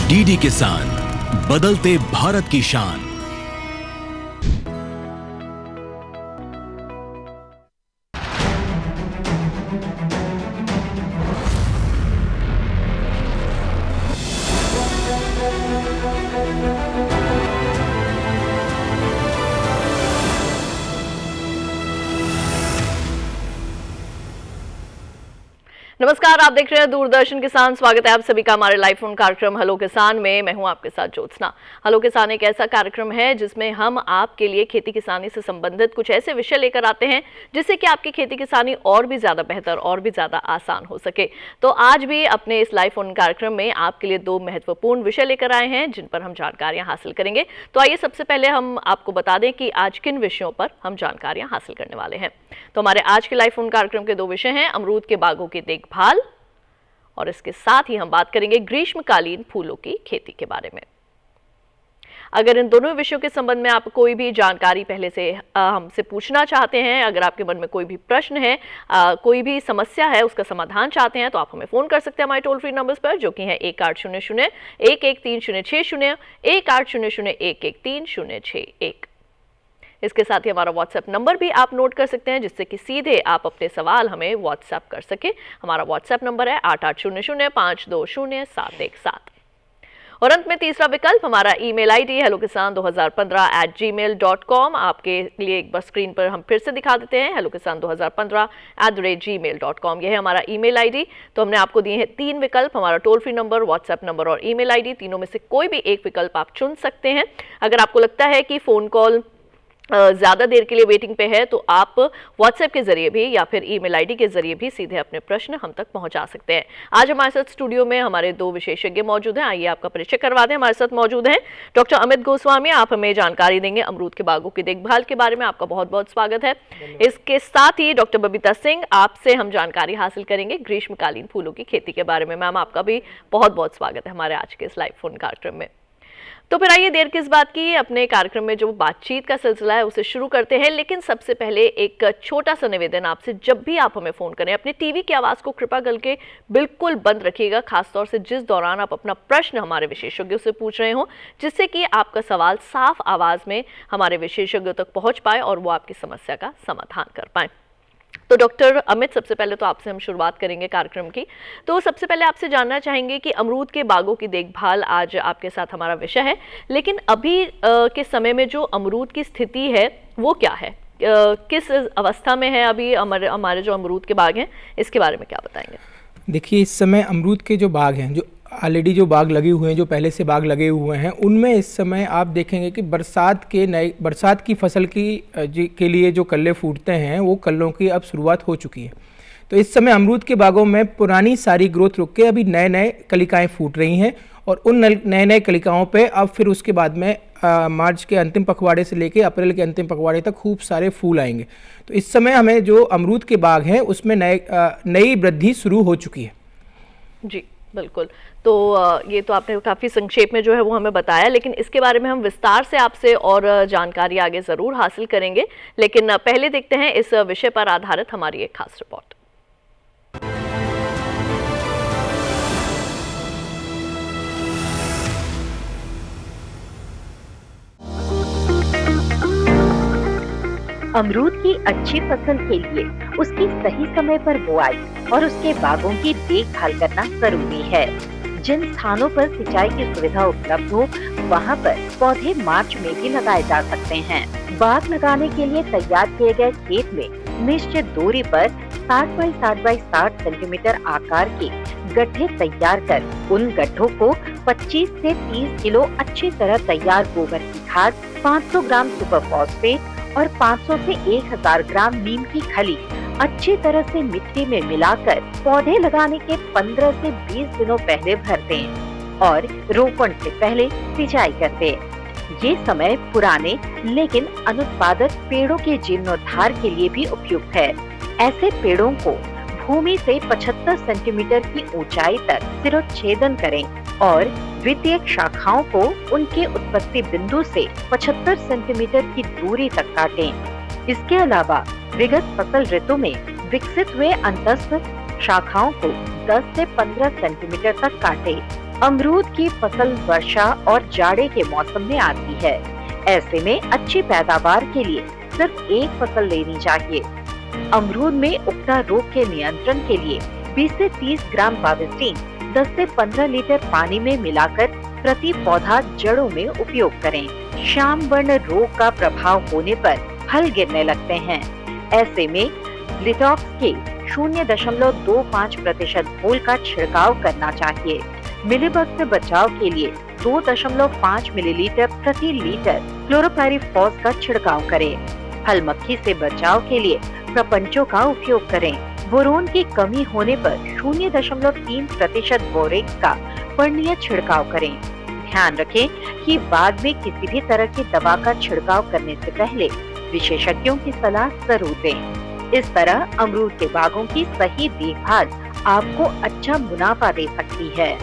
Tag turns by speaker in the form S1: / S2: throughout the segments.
S1: DD किसान, बदलते भारत की शान।
S2: नमस्कार, आप देख रहे हैं दूरदर्शन किसान। स्वागत है आप सभी का हमारे लाइव फोन कार्यक्रम हेलो किसान में। मैं हूं आपके साथ ज्योत्सना। हेलो किसान एक ऐसा कार्यक्रम है जिसमें हम आपके लिए खेती किसानी से संबंधित कुछ ऐसे विषय लेकर आते हैं जिससे कि आपकी खेती किसानी और भी ज्यादा बेहतर और भी ज्यादा आसान हो सके। तो आज भी अपने इस लाइव फोन कार्यक्रम में आपके लिए दो महत्वपूर्ण विषय लेकर आए हैं जिन पर हम जानकारियां हासिल करेंगे। तो आइए सबसे पहले हम आपको बता दें कि आज किन विषयों पर हम जानकारियां हासिल करने वाले हैं। तो हमारे आज के लाइव फोन कार्यक्रम के दो विषय हैं, अमरूद के बागों की देखभाल, और इसके साथ ही हम बात करेंगे ग्रीष्मकालीन फूलों की खेती के बारे में। अगर इन दोनों विषयों के संबंध में आप कोई भी जानकारी पहले से हमसे पूछना चाहते हैं, अगर आपके मन में कोई भी प्रश्न है, कोई भी समस्या है, उसका समाधान चाहते हैं, तो आप हमें फोन कर सकते हैं हमारे टोल फ्री नंबर्स पर जो कि है 1800-113060, 1800-113061। इसके साथ ही हमारा व्हाट्सएप नंबर भी आप नोट कर सकते हैं जिससे कि सीधे आप अपने सवाल हमें व्हाट्सएप कर सके। हमारा व्हाट्सएप नंबर है 8800520717। और अंत में तीसरा विकल्प हमारा ईमेल आईडी hellokisan2015@gmail.com। आपके लिए एक बार स्क्रीन पर हम फिर से दिखा देते हैं, hellokisan2015@gmail.com। यह है हमारा ईमेल आईडी। तो हमने आपको दिए हैं तीन विकल्प, हमारा toll free number, WhatsApp number और ईमेल आईडी। तीनों में से कोई भी एक विकल्प आप चुन सकते हैं। अगर आपको लगता है कि फोन कॉल ज्यादा देर के लिए वेटिंग पे है तो आप व्हाट्सएप के जरिए भी या फिर ईमेल आईडी के जरिए भी सीधे अपने प्रश्न हम तक पहुंचा सकते हैं। आज हमारे साथ स्टूडियो में हमारे दो विशेषज्ञ मौजूद हैं। आइए आपका परिचय करवा दें। हमारे साथ मौजूद हैं डॉक्टर अमित गोस्वामी, आप हमें जानकारी देंगे अमरूद के बागों की देखभाल के बारे में। आपका बहुत बहुत स्वागत है। इसके साथ ही डॉक्टर बबीता सिंह, आपसे हम जानकारी हासिल करेंगे ग्रीष्मकालीन फूलों की खेती के बारे में। मैम आपका भी बहुत बहुत स्वागत है हमारे आज के इस लाइव फोन कार्यक्रम में। तो फिर आइए देर किस बात की, अपने कार्यक्रम में जो बातचीत का सिलसिला है उसे शुरू करते हैं। लेकिन सबसे पहले एक छोटा सा निवेदन आपसे, जब भी आप हमें फोन करें अपने टीवी की आवाज को कृपया करके बिल्कुल बंद रखिएगा, खासतौर से जिस दौरान आप अपना प्रश्न हमारे विशेषज्ञों से पूछ रहे हो, जिससे कि आपका सवाल साफ आवाज में हमारे विशेषज्ञों तक पहुंच पाए और वो आपकी समस्या का समाधान कर पाए। तो डॉक्टर अमित, सबसे पहले तो आपसे हम शुरुआत करेंगे कार्यक्रम की। तो सबसे पहले आपसे जानना चाहेंगे कि अमरूद के बागों की देखभाल आज आपके साथ हमारा विषय है, लेकिन अभी के समय में जो अमरूद की स्थिति है वो क्या है, किस अवस्था में है अभी हमारे जो अमरूद के बाग हैं, इसके बारे में क्या बताएंगे?
S3: देखिए, इस समय अमरूद के जो बाग हैं, जो ऑलरेडी जो बाग लगे हुए हैं, जो पहले से बाग लगे हुए हैं, उनमें इस समय आप देखेंगे कि बरसात की फसल के लिए जो कल्ले फूटते हैं वो कल्लों की अब शुरुआत हो चुकी है। तो इस समय अमरूद के बागों में पुरानी सारी ग्रोथ रुक के अभी नए नए कलिकाएं फूट रही हैं और उन नए नए कलिकाओं पे अब फिर उसके बाद में मार्च के अंतिम पखवाड़े से लेके अप्रैल के अंतिम पखवाड़े तक खूब सारे फूल आएंगे। तो इस समय हमें जो अमरूद के बाग हैं उसमें नई वृद्धि शुरू हो चुकी है। जी
S2: बिल्कुल। तो ये तो आपने काफ़ी संक्षेप में जो है वो हमें बताया, लेकिन इसके बारे में हम विस्तार से आपसे और जानकारी आगे ज़रूर हासिल करेंगे। लेकिन पहले देखते हैं इस विषय पर आधारित हमारी एक खास रिपोर्ट।
S4: अमरूद की अच्छी फसल के लिए उसकी सही समय पर बुआई और उसके बागों की देखभाल करना जरूरी है। जिन स्थानों पर सिंचाई की सुविधा उपलब्ध हो वहां पर पौधे मार्च में भी लगाए जा सकते हैं। बाग लगाने के लिए तैयार किए गए खेत में निश्चित दूरी पर 60 बाई 60 बाई 60 सेंटीमीटर आकार के गड्ढे तैयार कर उन गड्ढों को 25 से 30 किलो अच्छी तरह तैयार गोबर की खाद, 500 ग्राम सुपर फॉस्फेट और 500 से 1000 ग्राम नीम की खली अच्छी तरह से मिट्टी में मिलाकर पौधे लगाने के 15 से 20 दिनों पहले भर दें और रोपण से पहले सिंचाई कर दें। ये समय पुराने लेकिन अनुत्पादक पेड़ों के जीर्णोद्धार के लिए भी उपयुक्त है। ऐसे पेड़ों को भूमि से 75 सेंटीमीटर की ऊंचाई तक सिरोच्छेदन करें और द्वितीयक शाखाओं को उनके उत्पत्ति बिंदु से 75 सेंटीमीटर की दूरी तक काटें। इसके अलावा विगत फसल ऋतु में विकसित हुए अंतस्थ शाखाओं को 10 से 15 सेंटीमीटर तक काटें। अमरूद की फसल वर्षा और जाड़े के मौसम में आती है। ऐसे में अच्छी पैदावार के लिए सिर्फ एक फसल लेनी चाहिए। अमरूद में उगता रोग के नियंत्रण के लिए 20 से 30 ग्राम बाविस्टीन 10 से 15 लीटर पानी में मिलाकर प्रति पौधा जड़ों में उपयोग करें। श्याम वर्ण रोग का प्रभाव होने पर फल गिरने लगते हैं। ऐसे में लिटॉक्स के 0.25% घोल का छिड़काव करना चाहिए। मिलीबग से बचाव के लिए 2.5 मिलीलीटर प्रति लीटर क्लोरोपाइरीफॉस का छिड़काव करें। फल मक्खी से बचाव के लिए प्रपंचों का उपयोग करें। बोरोन की कमी होने पर 0.3% बोरेक्स का पर्णीय छिड़काव करें। ध्यान रखें कि बाग में किसी भी तरह की दवा का छिड़काव करने से पहले विशेषज्ञों की सलाह जरूर दें। इस तरह अमरूद के बागों की सही देखभाल आपको अच्छा मुनाफा दे सकती है।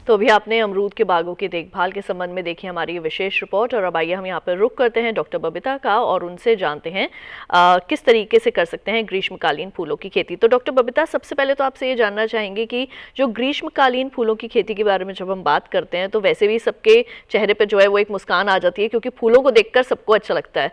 S2: तो अभी आपने अमरूद के बागों की देखभाल के संबंध में देखी हमारी ये विशेष रिपोर्ट, और अब आइए हम यहाँ पर रुख करते हैं डॉक्टर बबीता का और उनसे जानते हैं किस तरीके से कर सकते हैं ग्रीष्मकालीन फूलों की खेती। तो डॉक्टर बबीता, सबसे पहले तो आपसे ये जानना चाहेंगे कि जो ग्रीष्मकालीन फूलों की खेती के बारे में जब हम बात करते हैं तो वैसे भी सबके चेहरे पर जो है वो एक मुस्कान आ जाती है, क्योंकि फूलों को देखकर सबको अच्छा लगता है।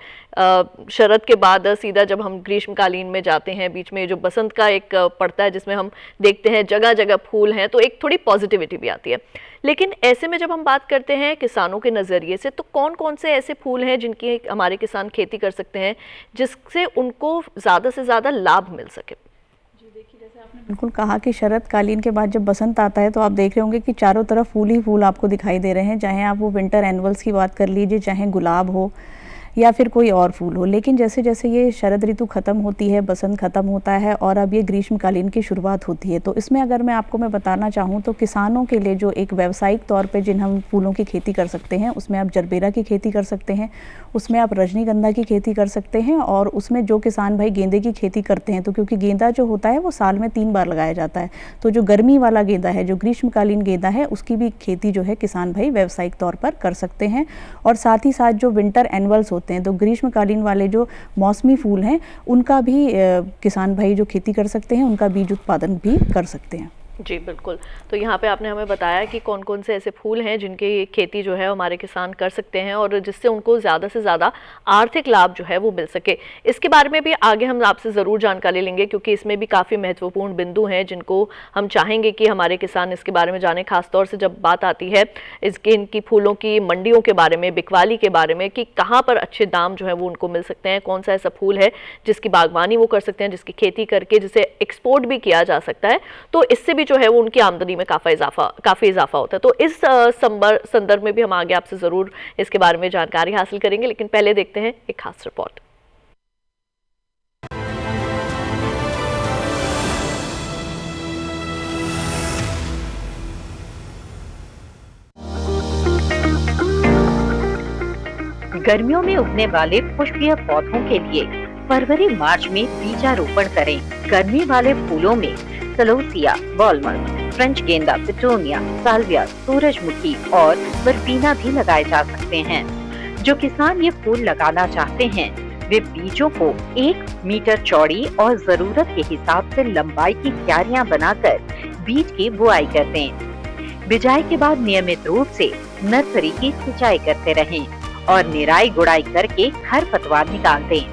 S2: शरद के बाद सीधा जब हम ग्रीष्मकालीन में जाते हैं, बीच में जो बसंत का एक पड़ता है जिसमें हम देखते हैं जगह जगह फूल हैं, तो एक थोड़ी पॉजिटिविटी भी आती है। लेकिन ऐसे में जब हम बात करते हैं किसानों के नज़रिए से, तो कौन कौन से ऐसे फूल हैं जिनकी हमारे किसान खेती कर सकते हैं जिससे उनको ज़्यादा से ज़्यादा लाभ मिल सके?
S5: जी देखिए, जैसे आपने बिल्कुल कहा कि शरदकालीन के बाद जब बसंत आता है तो आप देख रहे होंगे कि चारों तरफ फूल ही फूल आपको दिखाई दे रहे हैं, चाहे आप वो विंटर एनुअल्स की बात कर लीजिए, चाहे गुलाब हो या फिर कोई और फूल हो। लेकिन जैसे जैसे ये शरद ऋतु ख़त्म होती है, बसंत ख़त्म होता है और अब ये ग्रीष्मकालीन की शुरुआत होती है, तो इसमें अगर मैं आपको बताना चाहूँ तो किसानों के लिए जो एक व्यावसायिक तौर पे जिन हम फूलों की खेती कर सकते हैं, उसमें आप जरबेरा की खेती कर सकते हैं, उसमें आप रजनीगंधा की खेती कर सकते हैं, और उसमें जो किसान भाई गेंदे की खेती करते हैं, तो क्योंकि गेंदा जो होता है वो साल में 3 बार लगाया जाता है, तो जो गर्मी वाला गेंदा है, जो ग्रीष्मकालीन गेंदा है, उसकी भी खेती जो है किसान भाई व्यावसायिक तौर पर कर सकते हैं। और साथ ही साथ जो विंटर एनुअल्स होते हैं, तो ग्रीष्मकालीन वाले जो मौसमी फूल हैं, उनका भी किसान भाई जो खेती कर सकते हैं, उनका बीज उत्पादन भी कर सकते हैं।
S2: जी बिल्कुल। तो यहाँ पे आपने हमें बताया कि कौन कौन से ऐसे फूल हैं जिनकी खेती जो है हमारे किसान कर सकते हैं और जिससे उनको ज़्यादा से ज़्यादा आर्थिक लाभ जो है वो मिल सके। इसके बारे में भी आगे हम आपसे ज़रूर जानकारी लेंगे, क्योंकि इसमें भी काफ़ी महत्वपूर्ण बिंदु हैं जिनको हम चाहेंगे कि हमारे किसान इसके बारे में जाने। खासतौर से जब बात आती है इनकी फूलों की मंडियों के बारे में, बिकवाली के बारे में, कि कहाँ पर अच्छे दाम जो है वो उनको मिल सकते हैं, कौन सा ऐसा फूल है जिसकी बागवानी वो कर सकते हैं, जिसकी खेती करके जिसे एक्सपोर्ट भी किया जा सकता है, तो इससे भी जो है वो उनकी आमदनी में काफ़ी इजाफा होता है। तो इस संदर्भ में भी हम आगे आपसे ज़रूर इसके बारे में जानकारी हासिल करेंगे, लेकिन पहले देखते हैं एक खास रिपोर्ट।
S4: गर्मियों में उगने वाले पुष्पीय पौधों के लिए फरवरी मार्च में बीजारोपण करें। गर्मी वाले फूलों में सलोसिया, वॉलमट, फ्रेंच गेंदा, पिटोनिया, साल्विया, सूरजमुखी और वर्बीना भी लगाए जा सकते हैं। जो किसान ये फूल लगाना चाहते हैं वे बीजों को 1 मीटर चौड़ी और जरूरत के हिसाब से लंबाई की क्यारियां बनाकर बीज की बुआई कर दें। बिजाई के बाद नियमित रूप से नर्सरी की सिंचाई करते रहें और निराई गुड़ाई करके खरपतवार निकाल दें।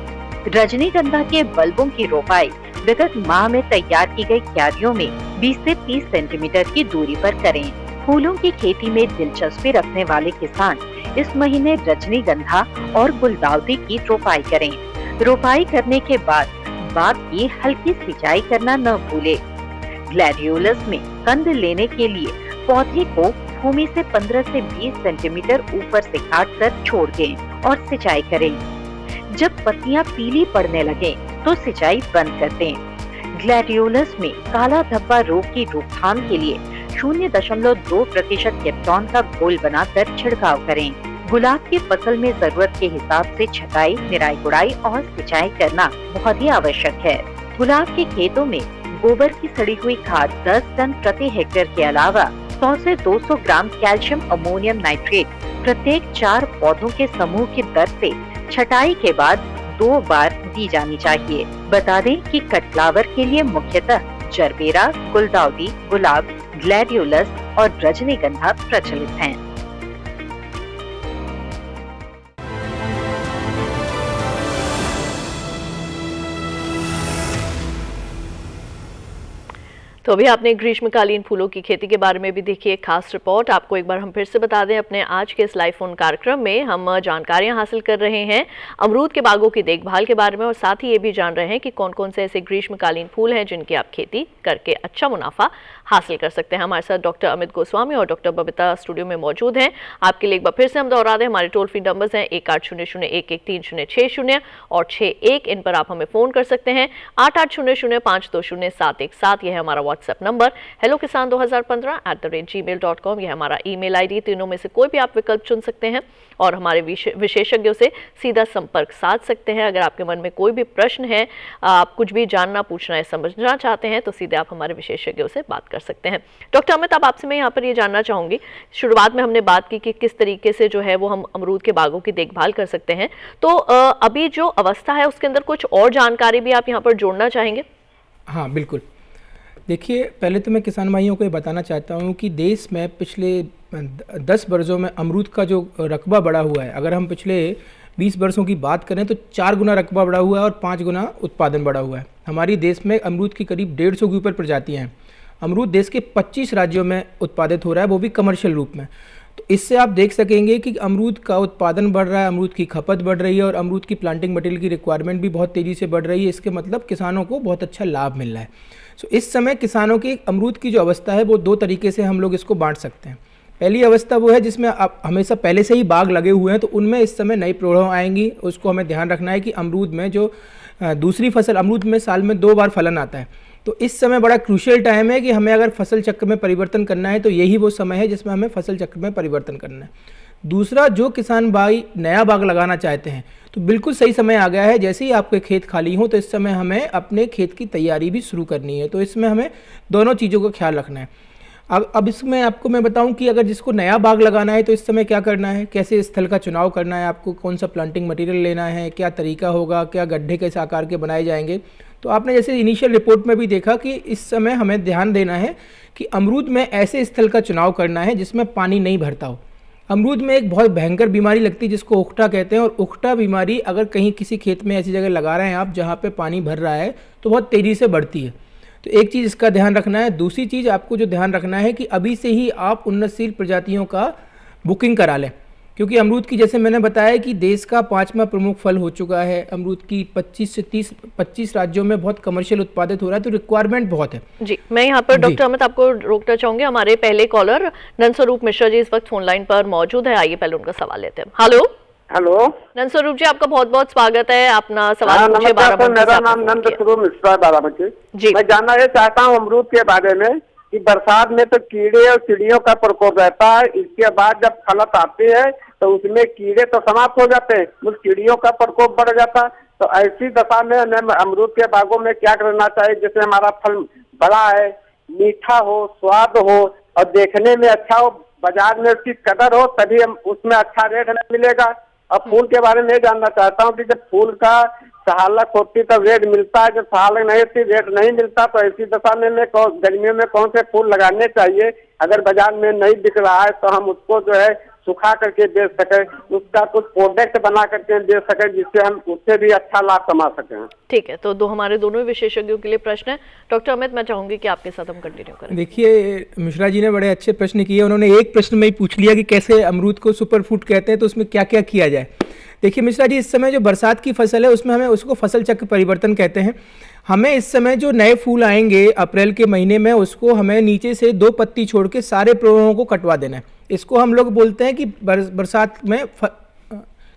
S4: रजनीगंधा के बल्बों की रोपाई विगत माह में तैयार की गई क्यारियों में 20 से 30 सेंटीमीटर की दूरी पर करें। फूलों की खेती में दिलचस्पी रखने वाले किसान इस महीने रजनीगंधा और गुलदाउदी की रोपाई करें। रोपाई करने के बाद बाग की हल्की सिंचाई करना न भूले। ग्लैडियोलस में कंद लेने के लिए पौधे को भूमि से 15 से 20 सेंटीमीटर ऊपर से काटकर छोड़ दें और सिंचाई करें। जब पत्तियां पीली पड़ने लगे तो सिंचाई बंद कर दें। ग्लैडियोलस में काला धब्बा रोग की रोकथाम के लिए 0.2% केप्टॉन का घोल बनाकर छिड़काव करें। गुलाब की फसल में जरूरत के हिसाब से छटाई, निराई गुड़ाई और सिंचाई करना बहुत ही आवश्यक है। गुलाब के खेतों में गोबर की सड़ी हुई खाद 10 टन प्रति हेक्टेयर के अलावा 100 से 200 ग्राम कैल्शियम अमोनियम नाइट्रेट प्रत्येक 4 पौधों के समूह की दर से छटाई के बाद 2 बार दी जानी चाहिए। बता दें कि कटफ्लावर के लिए मुख्यतः जरबेरा, गुलदाउदी, गुलाब, ग्लैडियोलस और रजनीगंधा प्रचलित हैं।
S2: तो अभी आपने ग्रीष्मकालीन फूलों की खेती के बारे में भी देखी एक खास रिपोर्ट। आपको एक बार हम फिर से बता दें, अपने आज के इस लाइव फोन कार्यक्रम में हम जानकारियां हासिल कर रहे हैं अमरूद के बागों की देखभाल के बारे में, और साथ ही ये भी जान रहे हैं कि कौन कौन से ऐसे ग्रीष्मकालीन फूल हैं जिनकी आप खेती करके अच्छा मुनाफा हासिल कर सकते हैं। हमारे साथ डॉक्टर अमित गोस्वामी और डॉक्टर बबीता स्टूडियो में मौजूद हैं। आपके लिए एक बार फिर से हम दोहरा दें, हमारे टोल फ्री नंबर्स हैं 1800113060 और 61। इन पर आप हमें फोन कर सकते हैं। 8800520717 यह है हमारा व्हाट्सएप नंबर। हेलो किसान 2015 @gmail.com यह हमारा ईमेल आईडी। तीनों में से कोई भी आप विकल्प चुन सकते हैं और हमारे विशेषज्ञों से सीधा संपर्क साध सकते हैं। अगर आपके मन में कोई भी प्रश्न है, आप कुछ भी जानना, पूछना है, समझना चाहते हैं, तो सीधे आप हमारे विशेषज्ञों से बात कर सकते हैं। डॉक्टर अमित, अब आपसे मैं यहाँ पर ये जानना चाहूंगी, शुरुआत में हमने बात की कि किस तरीके से जो है वो हम अमरूद के बागों की देखभाल कर सकते हैं, तो अभी जो अवस्था है उसके अंदर कुछ और जानकारी भी आप यहाँ पर जोड़ना चाहेंगे?
S3: हाँ बिल्कुल। देखिए, पहले तो मैं किसान भाइयों को ये बताना चाहता हूँ कि देश में पिछले 10 वर्षों में अमरूद का जो रकबा बढ़ा हुआ है, अगर हम पिछले 20 वर्षों की बात करें तो 4 गुना रकबा बढ़ा हुआ है और 5 गुना उत्पादन बढ़ा हुआ है। हमारी देश में अमरूद की करीब 150 के ऊपर प्रजातियाँ हैं। अमरूद देश के 25 राज्यों में उत्पादित हो रहा है, वो भी कमर्शियल रूप में। तो इससे आप देख सकेंगे कि अमरूद का उत्पादन बढ़ रहा है, अमरूद की खपत बढ़ रही है और अमरूद की प्लांटिंग मटेरियल की रिक्वायरमेंट भी बहुत तेज़ी से बढ़ रही है। इसके मतलब किसानों को बहुत अच्छा लाभ मिल रहा है। सो इस समय किसानों की अमरूद की जो अवस्था है वो 2 तरीके से हम लोग इसको बांट सकते हैं। पहली अवस्था वो है जिसमें आप हमेशा पहले से ही बाग लगे हुए हैं, तो उनमें इस समय नई प्रौढ़ आएंगी। उसको हमें ध्यान रखना है कि अमरूद में जो दूसरी फसल, अमरूद में साल में 2 बार फलन आता है, तो इस समय बड़ा क्रूशियल टाइम है कि हमें अगर फसल चक्र में परिवर्तन करना है तो यही वो समय है जिसमें हमें फसल चक्र में परिवर्तन करना है। दूसरा, जो किसान भाई नया बाग लगाना चाहते हैं तो बिल्कुल सही समय आ गया है। जैसे ही आपके खेत खाली हो तो इस समय हमें अपने खेत की तैयारी भी शुरू करनी है। तो इसमें हमें दोनों चीज़ों का ख्याल रखना है। अब इसमें आपको मैं बताऊं कि अगर जिसको नया बाग लगाना है तो इस समय क्या करना है, कैसे स्थल का चुनाव करना है, आपको कौन सा प्लांटिंग मटेरियल लेना है, क्या तरीका होगा, क्या गड्ढे कैसे आकार के बनाए जाएंगे। तो आपने जैसे इनिशियल रिपोर्ट में भी देखा कि इस समय हमें ध्यान देना है कि अमरूद में ऐसे स्थल का चुनाव करना है जिसमें पानी नहीं भरता हो। अमरूद में एक बहुत भयंकर बीमारी लगती है जिसको उखटा कहते हैं, और उखटा बीमारी अगर कहीं किसी खेत में ऐसी जगह लगा रहे हैं आप जहाँ पे पानी भर रहा है तो बहुत तेज़ी से बढ़ती है। तो एक चीज़ इसका ध्यान रखना है। दूसरी चीज़ आपको जो ध्यान रखना है कि अभी से ही आप उन्नतशील प्रजातियों का बुकिंग करा लें, क्योंकि अमरूद की जैसे मैंने बताया कि देश का 5वां प्रमुख फल हो चुका है। अमरूद की 25 राज्यों में बहुत कमर्शियल उत्पादित हो रहा है, तो रिक्वायरमेंट बहुत है।
S2: जी, मैं यहाँ पर डॉक्टर अमित आपको रोकना चाहूंगी। हमारे पहले कॉलर नंदस्वरूप मिश्रा जी इस वक्त फोन लाइन पर मौजूद है। आइए पहले उनका सवाल लेते हैं। हेलो नंदस्वरूप जी, आपका बहुत बहुत स्वागत है। अपना सवाल पूछिए।
S6: मेरा नाम नंदस्वरूप मिश्रा बाराबंकी जी। मैं जानना ये चाहता हूँ अमरूद के बारे में कि बरसात में तो कीड़े और चिड़ियों का प्रकोप रहता है, इसके बाद जब फलत आती है तो उसमें कीड़े तो समाप्त हो जाते हैं, उस कीड़ियों का प्रकोप बढ़ जाता है। तो ऐसी दशा में अमरूद के बागों में क्या करना चाहिए जिससे हमारा फल बड़ा है, मीठा हो, स्वाद हो और देखने में अच्छा हो, बाजार में उसकी कदर हो, तभी हम उसमें अच्छा रेट हमें मिलेगा। अब फूल के बारे में जानना चाहता हूँ कि जब फूल का सहालक होती तब रेट मिलता है, जब सहालक नहीं होती रेट नहीं मिलता। तो ऐसी दशा में गर्मियों में कौन से फूल लगाने चाहिए, अगर बाजार में नहीं बिक रहा है तो हम उसको जो है सुखा करके बेच सके, उसका कुछ प्रोडक्ट बना करके बेच सके जिससे हम उससे भी अच्छा लाभ कमा सकें।
S2: ठीक है, तो हमारे दोनों विशेषज्ञों के लिए प्रश्न है। डॉक्टर अमित, मैं चाहूंगी कि आपके साथ हम कंटिन्यू करें।
S3: देखिए, मिश्रा जी ने बड़े अच्छे प्रश्न किए। उन्होंने एक प्रश्न में ही पूछ लिया कि कैसे अमरूद को सुपर फूड कहते हैं, तो उसमें क्या क्या किया जाए। देखिए मिश्रा जी, इस समय जो बरसात की फसल है उसमें हमें उसको फसल चक्र परिवर्तन कहते हैं। हमें इस समय जो नए फूल आएंगे अप्रैल के महीने में, उसको हमें नीचे से 2 पत्ती छोड़ के सारे प्रौढ़ों को कटवा देना है। इसको हम लोग बोलते हैं कि बरसात में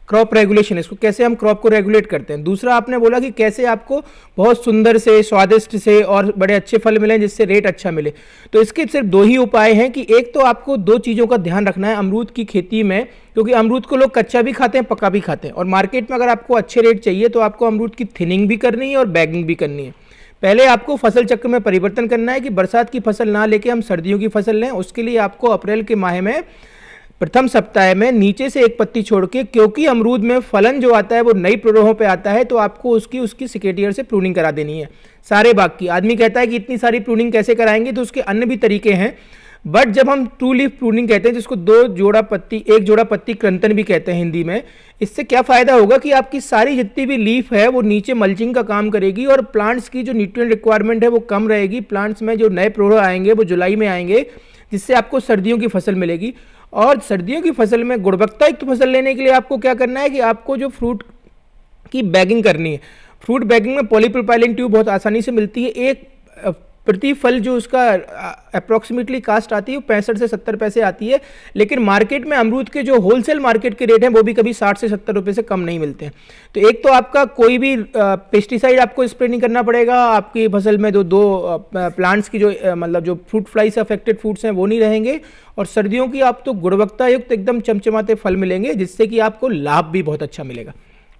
S3: क्रॉप रेगुलेशन, इसको कैसे हम क्रॉप को रेगुलेट करते हैं। दूसरा, आपने बोला कि कैसे आपको बहुत सुंदर से, स्वादिष्ट से और बड़े अच्छे फल मिलें जिससे रेट अच्छा मिले। तो इसके सिर्फ 2 ही उपाय हैं कि एक तो आपको 2 चीज़ों का ध्यान रखना है अमरूद की खेती में, क्योंकि अमरूद को लोग कच्चा भी खाते हैं, पका भी खाते हैं। और मार्केट में अगर आपको अच्छे रेट चाहिए तो आपको अमरूद की थिनिंग भी करनी है और बैगिंग भी करनी है। पहले आपको फसल चक्र में परिवर्तन करना है कि बरसात की फसल ना लेके हम सर्दियों की फसल लें। उसके लिए आपको अप्रैल के माह में प्रथम सप्ताह में नीचे से एक पत्ती छोड़ के, क्योंकि अमरूद में फलन जो आता है वो नई प्ररोहों पे आता है, तो आपको उसकी सिकेटियर से प्रूनिंग करा देनी है सारे बाग की। आदमी कहता है कि इतनी सारी प्रूनिंग कैसे कराएंगे, तो उसके अन्य भी तरीके हैं, बट जब हम टू लीफ प्रूनिंग कहते हैं, जिसको एक जोड़ा पत्ती क्रंथन भी कहते हैं हिंदी में, इससे क्या फायदा होगा कि आपकी सारी जितनी भी लीफ है वो नीचे मल्चिंग का काम करेगी और प्लांट्स की जो न्यूट्रिएंट रिक्वायरमेंट है वो कम रहेगी। प्लांट्स में जो नए प्रोडो आएंगे वो जुलाई में आएंगे, जिससे आपको सर्दियों की फसल मिलेगी। और सर्दियों की फसल में गुणवत्तायुक्त फसल लेने के लिए आपको क्या करना है कि आपको जो फ्रूट की बैगिंग करनी है, फ्रूट बैगिंग में पॉलीप्रोपाइलिन ट्यूब बहुत आसानी से मिलती है। एक प्रति फल जो उसका अप्रॉक्सीमेटली कास्ट आती है वो 65 से 70 पैसे आती है, लेकिन मार्केट में अमरूद के जो होलसेल मार्केट के रेट हैं वो भी कभी 60 से 70 रुपये से कम नहीं मिलते हैं। तो एक तो आपका कोई भी पेस्टिसाइड आपको स्प्रे नहीं करना पड़ेगा, आपकी फसल में दो प्लांट्स की जो मतलब जो फ्रूट फ्लाई से अफेक्टेड फ्रूट्स हैं वो नहीं रहेंगे, और सर्दियों की आप तो गुणवत्तायुक्त एकदम चमचमाते फल मिलेंगे, जिससे कि आपको लाभ भी बहुत अच्छा मिलेगा।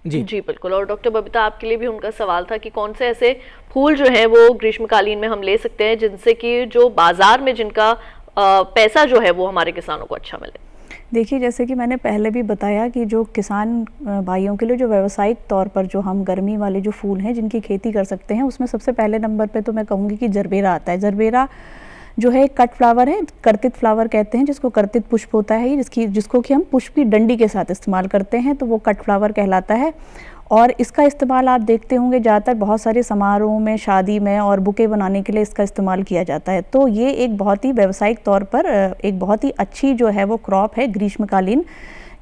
S3: जी
S2: बिल्कुल। और डॉक्टर बबीता, आपके लिए भी उनका सवाल था कि कौन से ऐसे फूल जो हैं वो ग्रीष्मकालीन में हम ले सकते हैं जिनसे कि जो बाजार में जिनका पैसा जो है वो हमारे किसानों को अच्छा मिले।
S5: देखिए, जैसे कि मैंने पहले भी बताया कि जो किसान भाइयों के लिए जो व्यावसायिक तौर पर जो हम गर्मी वाले जो फूल हैं जिनकी खेती कर सकते हैं, उसमें सबसे पहले नंबर पे तो मैं कहूँगी कि जरबेरा आता है। जरबेरा जो है कट फ्लावर है, कर्तित फ्लावर कहते हैं जिसको, कर्तित पुष्प होता है जिसको कि हम पुष्प की डंडी के साथ इस्तेमाल करते हैं, तो वो कट फ्लावर कहलाता है। और इसका इस्तेमाल आप देखते होंगे ज़्यादातर बहुत सारे समारोह में, शादी में और बुके बनाने के लिए इसका इस्तेमाल किया जाता है। तो ये एक बहुत ही व्यावसायिक तौर पर एक बहुत ही अच्छी जो है वो क्रॉप है ग्रीष्मकालीन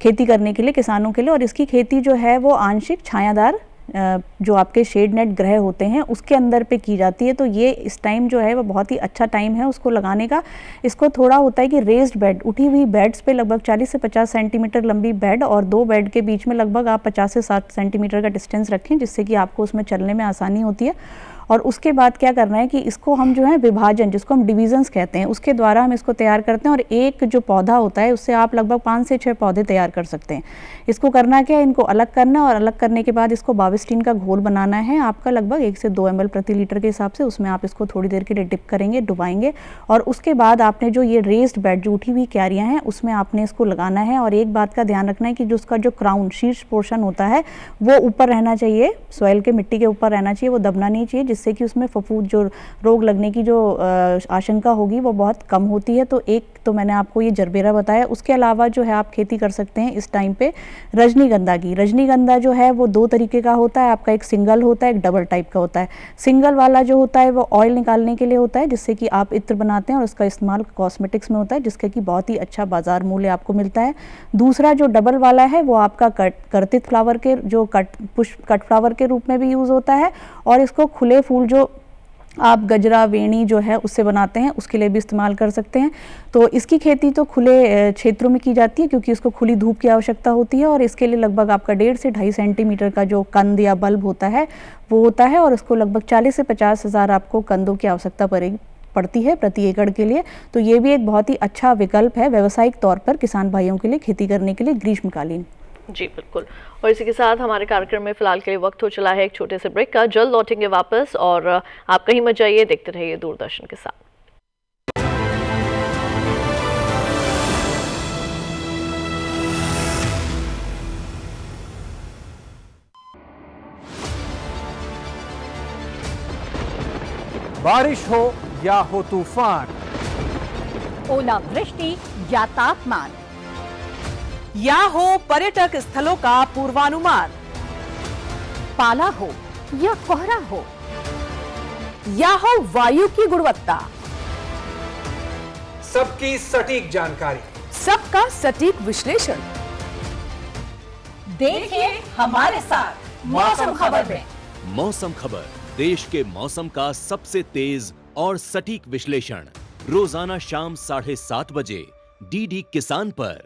S5: खेती करने के लिए किसानों के लिए। और इसकी खेती जो है वो आंशिक छायादार जो आपके शेड नेट ग्रह होते हैं उसके अंदर पे की जाती है। तो ये इस टाइम जो है वो बहुत ही अच्छा टाइम है उसको लगाने का। इसको थोड़ा होता है कि रेज्ड बेड, उठी हुई बेड्स पे लगभग 40 से 50 सेंटीमीटर लंबी बेड और 2 बेड के बीच में लगभग आप 50 से 60 सेंटीमीटर का डिस्टेंस रखें, जिससे कि आपको उसमें चलने में आसानी होती है। और उसके बाद क्या करना है कि इसको हम जो है विभाजन, जिसको हम डिविजन्स कहते हैं, उसके द्वारा हम इसको तैयार करते हैं। और एक जो पौधा होता है उससे आप लगभग 5 से 6 पौधे तैयार कर सकते हैं। इसको करना क्या है, इनको अलग करना, और अलग करने के बाद इसको बाविस्टीन का घोल बनाना है आपका लगभग 1 से 2 ml प्रति लीटर के हिसाब से। उसमें आप इसको थोड़ी देर के लिए डिप करेंगे, डुबाएंगे, और उसके बाद आपने जो ये रेस्ड बेड जो उठी हुई क्यारियाँ हैं उसमें आपने इसको लगाना है। और एक बात का ध्यान रखना है कि जो उसका जो क्राउन, शीर्ष पोर्शन होता है वो ऊपर रहना चाहिए, सॉइल के मिट्टी के ऊपर रहना चाहिए, वो दबना नहीं चाहिए, जिससे कि उसमें फफूंद जो रोग लगने की जो आशंका होगी वो बहुत कम होती है। तो एक तो मैंने आपको ये जरबेरा बताया। उसके अलावा जो है आप खेती कर सकते हैं इस टाइम पे रजनीगंधा की। रजनीगंधा जो है वो 2 तरीके का होता है आपका, एक सिंगल होता है, एक डबल टाइप का होता है। सिंगल वाला जो होता है वो ऑयल निकालने के लिए होता है, जिससे कि आप इत्र बनाते हैं, और उसका इस्तेमाल कॉस्मेटिक्स में होता है, जिसका कि बहुत ही अच्छा बाजार मूल्य आपको मिलता है। दूसरा जो डबल वाला है वो आपका कर्तित फ्लावर के जो कट फ्लावर के रूप में भी यूज़ होता है, और इसको खुले फूल जो आप गजरा, वेणी जो है उससे बनाते हैं उसके लिए भी इस्तेमाल कर सकते हैं। तो इसकी खेती तो खुले क्षेत्रों में की जाती है क्योंकि इसको खुली धूप की आवश्यकता होती है, और इसके लिए लगभग आपका 1.5 से 2.5 सेंटीमीटर का जो कंद या बल्ब होता है वो होता है, और उसको लगभग 40 से 50 हज़ार आपको कंदों की आवश्यकता पड़ती है प्रति एकड़ के लिए। तो ये भी एक बहुत ही अच्छा विकल्प है व्यावसायिक तौर पर किसान भाइयों के लिए खेती करने के लिए ग्रीष्मकालीन।
S2: जी बिल्कुल। और इसी के साथ हमारे कार्यक्रम में फिलहाल के लिए वक्त हो चला है एक छोटे से ब्रेक का। जल्द लौटेंगे वापस, और आप कहीं मत जाइए, देखते रहिए दूरदर्शन के साथ।
S7: बारिश हो या हो तूफान,
S8: ओलावृष्टि या तापमान, या हो पर्यटक स्थलों का पूर्वानुमान, पाला हो या कोहरा हो, या हो वायु की गुणवत्ता,
S7: सबकी सटीक जानकारी,
S8: सबका सटीक विश्लेषण। देखिए हमारे साथ मौसम खबर में।
S1: मौसम खबर, देश के मौसम का सबसे तेज और सटीक विश्लेषण, रोजाना शाम 7:30 बजे डीडी किसान पर।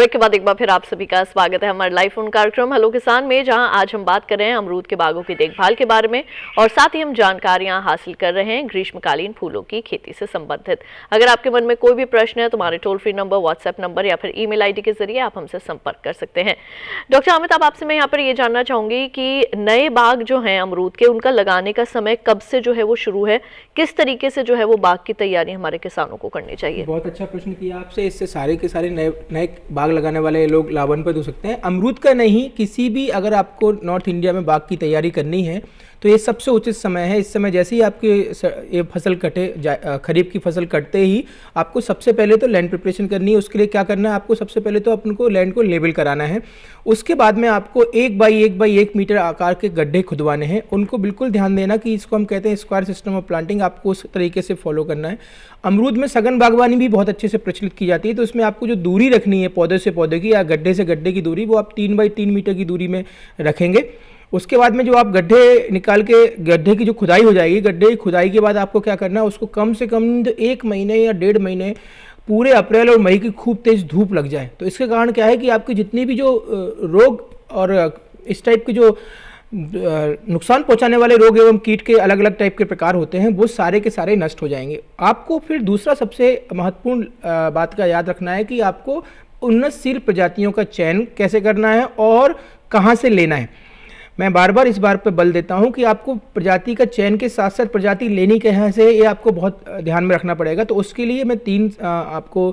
S2: ब्रेक के बाद एक बार फिर आप सभी का स्वागत है हमारे लाइव फोन कार्यक्रम हेलो किसान में, जहां आज हम बात कर रहे हैं अमरूद के बागों की देखभाल के बारे में और साथ ही हम जानकारियां हासिल कर रहे हैं ग्रीष्मकालीन फूलों की खेती से संबंधित। अगर आपके मन में कोई भी प्रश्न है तो हमारे toll free number, WhatsApp number या फिर ईमेल आईडी के जरिए आप हमसे संपर्क कर सकते हैं। डॉक्टर अमिताभ, आपसे मैं यहाँ पर ये जानना चाहूंगी कि नए बाग जो हैं अमरूद के, उनका लगाने का समय कब से जो है वो शुरू है, किस तरीके से जो है वो बाग की तैयारी हमारे किसानों को करनी चाहिए?
S3: बहुत अच्छा प्रश्न किया आपसे। इससे सारे के सारे नए बाग लगाने वाले लोग लाभान्वित हो सकते हैं। अमरूद का नहीं, किसी भी अगर आपको नॉर्थ इंडिया में बाग की तैयारी करनी है तो ये सबसे उचित समय है। इस समय जैसे ही आपकी ये फसल खरीफ की फसल कटते ही आपको सबसे पहले तो लैंड प्रिपरेशन करनी है। उसके लिए क्या करना है, आपको सबसे पहले तो अपन को लैंड को लेबल कराना है। उसके बाद में आपको 1 बाई 1 मीटर आकार के गड्ढे खुदवाने हैं। उनको बिल्कुल ध्यान देना कि इसको हम कहते हैं स्क्वायर सिस्टम ऑफ प्लांटिंग, आपको उस तरीके से फॉलो करना है। अमरूद में सघन बागवानी भी बहुत अच्छे से प्रचलित की जाती है, तो उसमें आपको जो दूरी रखनी है पौधे से पौधे की या गड्ढे से गड्ढे की दूरी, वो आप 3 बाई 3 मीटर की दूरी में रखेंगे। उसके बाद में जो आप गड्ढे निकाल के गड्ढे की जो खुदाई हो जाएगी, गड्ढे की खुदाई के बाद आपको क्या करना है, उसको कम से कम 1 महीने या 1.5 महीने पूरे अप्रैल और मई की खूब तेज धूप लग जाए। तो इसके कारण क्या है कि आपकी जितनी भी जो रोग और इस टाइप के जो नुकसान पहुंचाने वाले रोग एवं कीट के अलग अलग टाइप के प्रकार होते हैं, वो सारे के सारे नष्ट हो जाएंगे। आपको फिर दूसरा सबसे महत्वपूर्ण बात का याद रखना है कि आपको उन्नतशील प्रजातियों का चयन कैसे करना है और कहाँ से लेना है। मैं बार बार इस बार पर बल देता हूं कि आपको प्रजाति का चयन के साथ साथ प्रजाति लेनी कहाँ से, ये आपको बहुत ध्यान में रखना पड़ेगा। तो उसके लिए मैं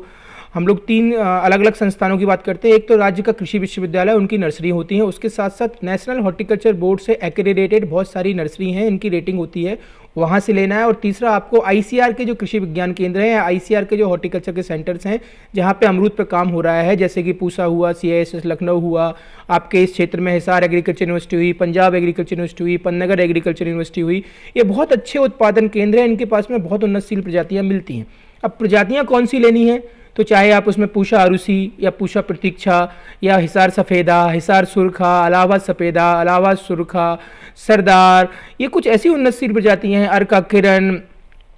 S3: हम लोग 3 अलग अलग संस्थानों की बात करते हैं। एक तो राज्य का कृषि विश्वविद्यालय, उनकी नर्सरी होती है। उसके साथ साथ नेशनल हॉर्टिकल्चर बोर्ड से एक्रेडिटेड बहुत सारी नर्सरी हैं, इनकी रेटिंग होती है, वहाँ से लेना है। और तीसरा आपको ICR के जो कृषि विज्ञान केंद्र हैं, ICR के जो हॉर्टिकल्चर के सेंटर्स हैं जहाँ पे अमरूद पर काम हो रहा है, जैसे कि पूसा हुआ, CISS लखनऊ हुआ, आपके इस क्षेत्र में हिसार एग्रीकल्चर यूनिवर्सिटी हुई, पंजाब एग्रीकल्चर यूनिवर्सिटी हुई, पन्नगर एग्रीकल्चर यूनिवर्सिटी हुई, ये बहुत अच्छे उत्पादन केंद्र हैं। इनके पास में बहुत उन्नतशील प्रजातियाँ मिलती हैं। अब प्रजातियाँ कौन सी लेनी है, तो चाहे आप उसमें पूषा अरुसी या पूषा प्रतीक्षा या हिसार सफ़ेदा, हिसार सुरखा, इलाहाबाद सफ़ेदा, इलाहाबाद सुरखा, सरदार, ये कुछ ऐसी उन्नतशील प्रजातियाँ हैं, अर्का किरण,